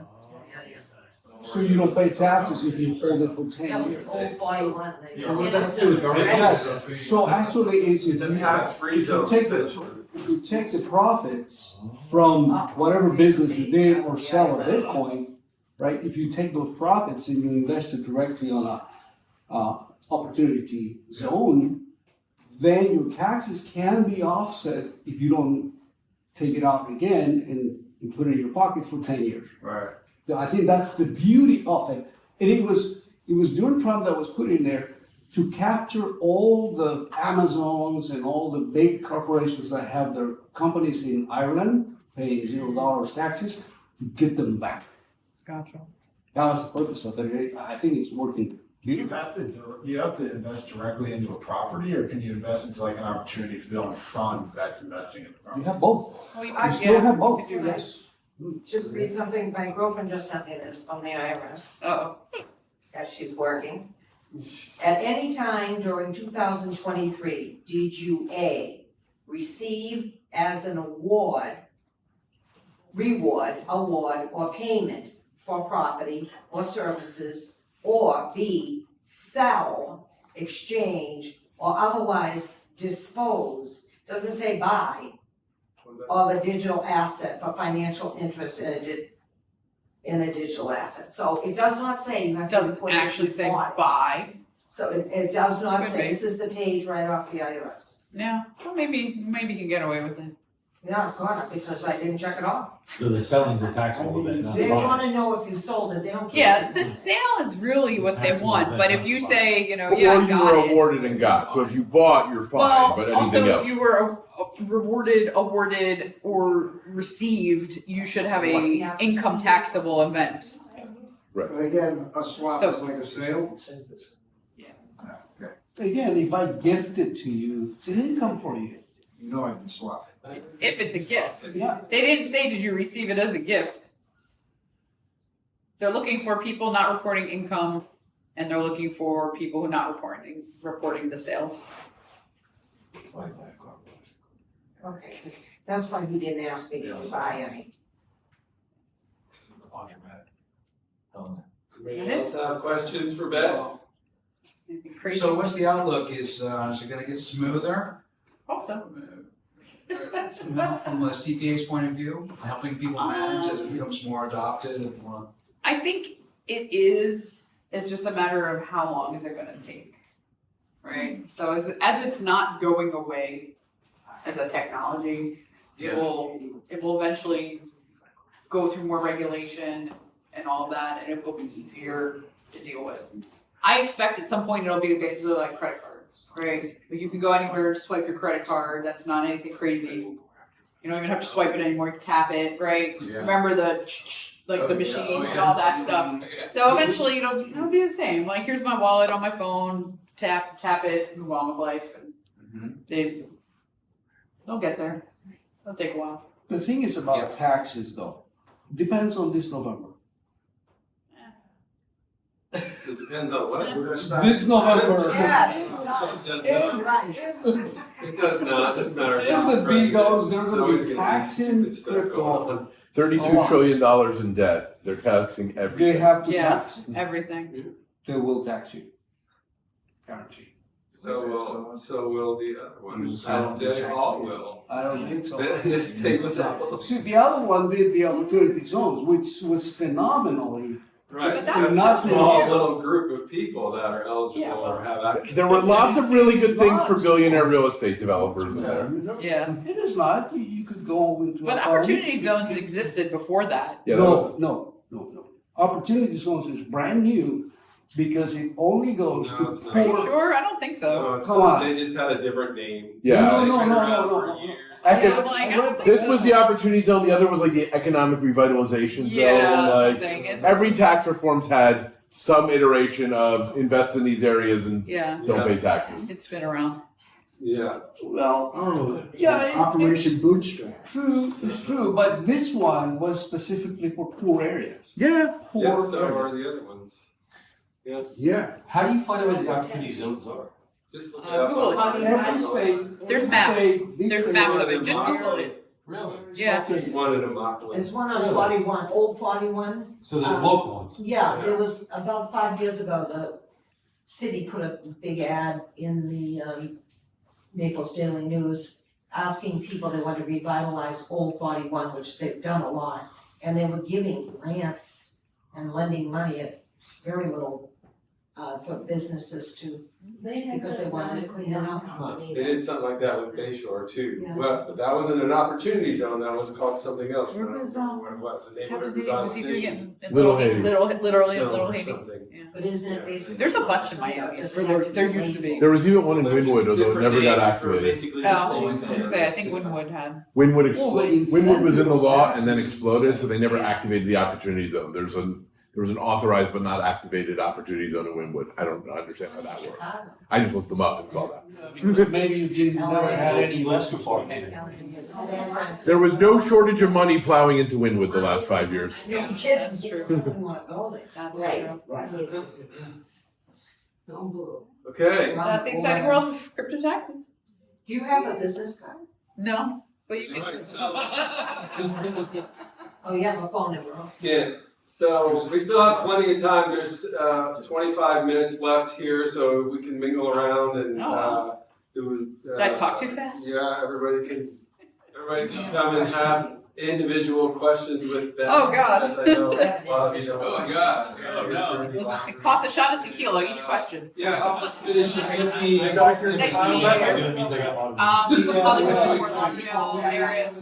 S3: So you don't pay taxes if you hold it for 10
S5: That
S3: years?
S5: was old 41.
S12: Yeah, what does that do?
S3: Yes, so actually it's.
S2: It's a tax-free zone,
S3: Take
S2: essentially.
S3: If you take the profits from whatever business you did or sell a Bitcoin, right? If you take those profits and you invest it directly on a opportunity zone, then your taxes can be offset if you don't take it out again and you put it in your pocket for 10 years.
S12: Right.
S3: So I think that's the beauty of it. And it was during Trump that was put in there to capture all the Amazons and all the big corporations that have their companies in Ireland paying $0 taxes to get them back.
S1: Gotcha.
S3: That was the purpose of it. I think it's working.
S12: Do you have to invest directly into a property, or can you invest into like an opportunity to build a fund that's investing in the
S3: You
S12: property?
S3: have both.
S1: Well,
S3: You still have both, yes.
S5: Just read something, my girlfriend just sent me this from the IRS,
S1: Uh-oh.
S5: as she's working. At any time during 2023, did you A, receive as an award, award, or payment for property or services, or B, sell, exchange, or otherwise dispose, doesn't say buy, of a digital asset for financial interest in a digital asset. So it does not say you have
S1: It
S5: to
S1: doesn't
S5: report it
S1: actually
S5: if
S1: say
S5: you bought it.
S1: buy.
S5: So it does not
S1: Could
S5: say,
S1: be.
S5: this is the page right off the IRS.
S1: Yeah, well, maybe you can get away with it.
S5: Yeah, got it, because I didn't check it off.
S7: So the selling's a taxable event, not
S5: They
S7: buying.
S5: wanna know if you sold it, they don't care.
S1: Yeah, the sale is really what they
S7: Taxable
S1: want, but
S7: event,
S1: if you
S7: not
S1: say, you know,
S4: Or
S1: yeah, I
S4: you
S1: got
S4: were
S1: it.
S4: awarded and got. So if you bought, you're fine,
S1: Well,
S4: but
S1: also
S4: anything
S1: if
S4: else.
S1: you were rewarded, awarded, or received, you should have a income taxable event.
S6: But again, a swap
S1: So-
S6: is like a sale?
S1: Yeah.
S6: Okay,
S3: Again, if I gift it to you, it's an income for you.
S6: you know I can swap.
S1: If it's a gift.
S3: Yeah.
S1: They didn't say, did you receive it as a gift? They're looking for people not reporting income, and they're looking for people who are not reporting the sales.
S5: Okay, that's why he didn't ask me to buy any.
S2: Anybody else have questions for Bette?
S1: It'd be crazy.
S8: So what's the outlook? Is it gonna get smoother?
S1: Hope so.
S8: From a CPA's point of view, helping people manage as it becomes more adopted and more.
S1: I think it is. It's just a matter of how long is it going to take, right? So as it's not going away as a technology, it will eventually go through more regulation and all that, and it will be easier to deal with. I expect at some point it'll be basically like credit cards, right? But you can go anywhere, swipe your credit card. That's not anything crazy. You don't even have to swipe it anymore. You can tap it, right?
S8: Yeah.
S1: Remember the the machines and all that stuff. So eventually it'll be the same. Like, here's my wallet on my phone. Tap it. Move on with life. And they'll get there. It'll take a while.
S3: The thing is about taxes though, depends on this November.
S2: It depends on what.
S6: We're gonna start.
S3: This November.
S5: Yes.
S2: It does not, it doesn't matter.
S3: If the B goes, they're
S2: It's
S3: gonna
S2: always
S3: be
S2: gonna be
S3: taxing
S2: stupid stuff
S3: crypto.
S2: going on.
S4: $32 trillion in debt. They're taxing
S3: They
S4: everything.
S3: have to
S1: Yeah.
S3: tax,
S1: Everything.
S3: they will tax you. Guaranteed.
S2: So will the other ones. They all will.
S3: I don't think so.
S2: The state will tell.
S3: See, the other one did the opportunity zones, which was phenomenally.
S2: Right,
S1: But
S2: that's
S3: that's
S2: a small
S3: the-
S2: little group of people that are eligible or have access.
S4: There were lots of really good things for billionaire real estate developers in there.
S1: Yeah.
S3: It is not, you could go into.
S1: But
S3: a farm.
S1: opportunity zones existed before that.
S4: Yeah, that was-
S3: No. Opportunity zones is brand new because it only goes
S2: No,
S3: to
S2: it's not.
S1: Are you
S3: poor.
S1: sure? I don't think
S2: No,
S1: so.
S2: it's
S3: Come
S2: not.
S3: on.
S2: They just had a different name.
S4: Yeah.
S2: They've
S3: No,
S2: been
S3: no,
S2: around
S3: no,
S2: for
S3: no.
S2: years.
S1: I'm like, I don't think
S4: This
S1: so.
S4: was the opportunity zone. The other was like the economic revitalization zone.
S1: Yeah,
S4: Like
S1: saying it.
S4: every tax reform's had some iteration of invest in these areas and
S1: Yeah.
S4: don't pay taxes.
S1: It's been around.
S2: Yeah.
S3: Well, yeah,
S6: Operation Bootstrap.
S3: true, it's true, but this one was specifically for poor areas.
S4: Yeah.
S3: Poor
S2: Yeah, so
S3: areas.
S2: are the other ones. Yeah.
S6: Yeah.
S7: How do you find out what the opportunity zones are?
S2: Just look
S1: Google it.
S2: up.
S3: Every state.
S1: There's
S3: every
S1: maps.
S3: state
S1: There's
S3: dictates-
S1: maps of it. Just Google it.
S7: Really?
S1: Yeah.
S2: One in a mock
S5: There's one on 41, old 41.
S7: So there's local ones.
S5: Yeah, there was about 5 years ago, the city put a big ad in the Naples Daily News asking people they want to revitalize Old 41, which they've done a lot. And they were giving grants and lending money at very little for businesses to, because they wanted to clean it up.
S2: They did something like that with Bayshore too.
S5: Yeah.
S2: Well, but that wasn't an opportunity zone, that was called something else. I
S1: Where
S2: don't
S1: was,
S2: remember what it was, a neighborhood
S1: Was he doing
S2: revitalization.
S1: it in
S4: Little Haiti.
S1: literally in
S2: zone
S1: Little
S2: or
S1: Haiti?
S2: something.
S1: Yeah.
S5: But isn't it basically?
S1: There's a bunch in Miami where there used to be.
S4: There was even one in
S2: They're just
S4: Wynwood, although it
S2: different
S4: never got
S2: names for
S4: activated.
S2: basically the
S1: Oh,
S2: same
S1: I was
S2: thing.
S1: gonna say, I think Wynwood had.
S4: Wynwood
S3: Well, the
S4: Wynwood was in the law and then
S3: incentive
S4: exploded, so they never
S1: Yeah.
S4: activated the opportunity zone. There was an authorized but not activated opportunity zone in Wynwood. I don't understand how that worked. I just looked them up and saw that.
S3: Maybe you didn't never had any investors on it.
S4: There was no shortage of money plowing into Wynwood the last 5 years.
S5: No kidding.
S1: That's true.
S5: You wanna go there.
S1: That's
S5: Right.
S1: true.
S6: Right.
S5: No blue.
S2: Okay.
S1: So that's the exciting world of crypto taxes.
S5: Do you have a business card?
S1: No, but you can.
S5: Oh, you have a phone number, huh?
S2: Yeah, so we still have plenty of time, there's 25 minutes left here, so we can mingle around and
S1: Oh, wow.
S2: do.
S1: Did I talk too fast?
S2: Yeah, everybody can come and have individual questions with Bette.
S1: Oh, God.
S2: As I know a lot of you don't.
S8: Oh, God.
S2: Oh, no.
S1: It costs a shot of tequila each question.
S2: Yeah, I'll just finish. You can see.
S1: Next to me,
S7: That means I got a lot of.
S1: Hollywood, Fort Lauderdale area.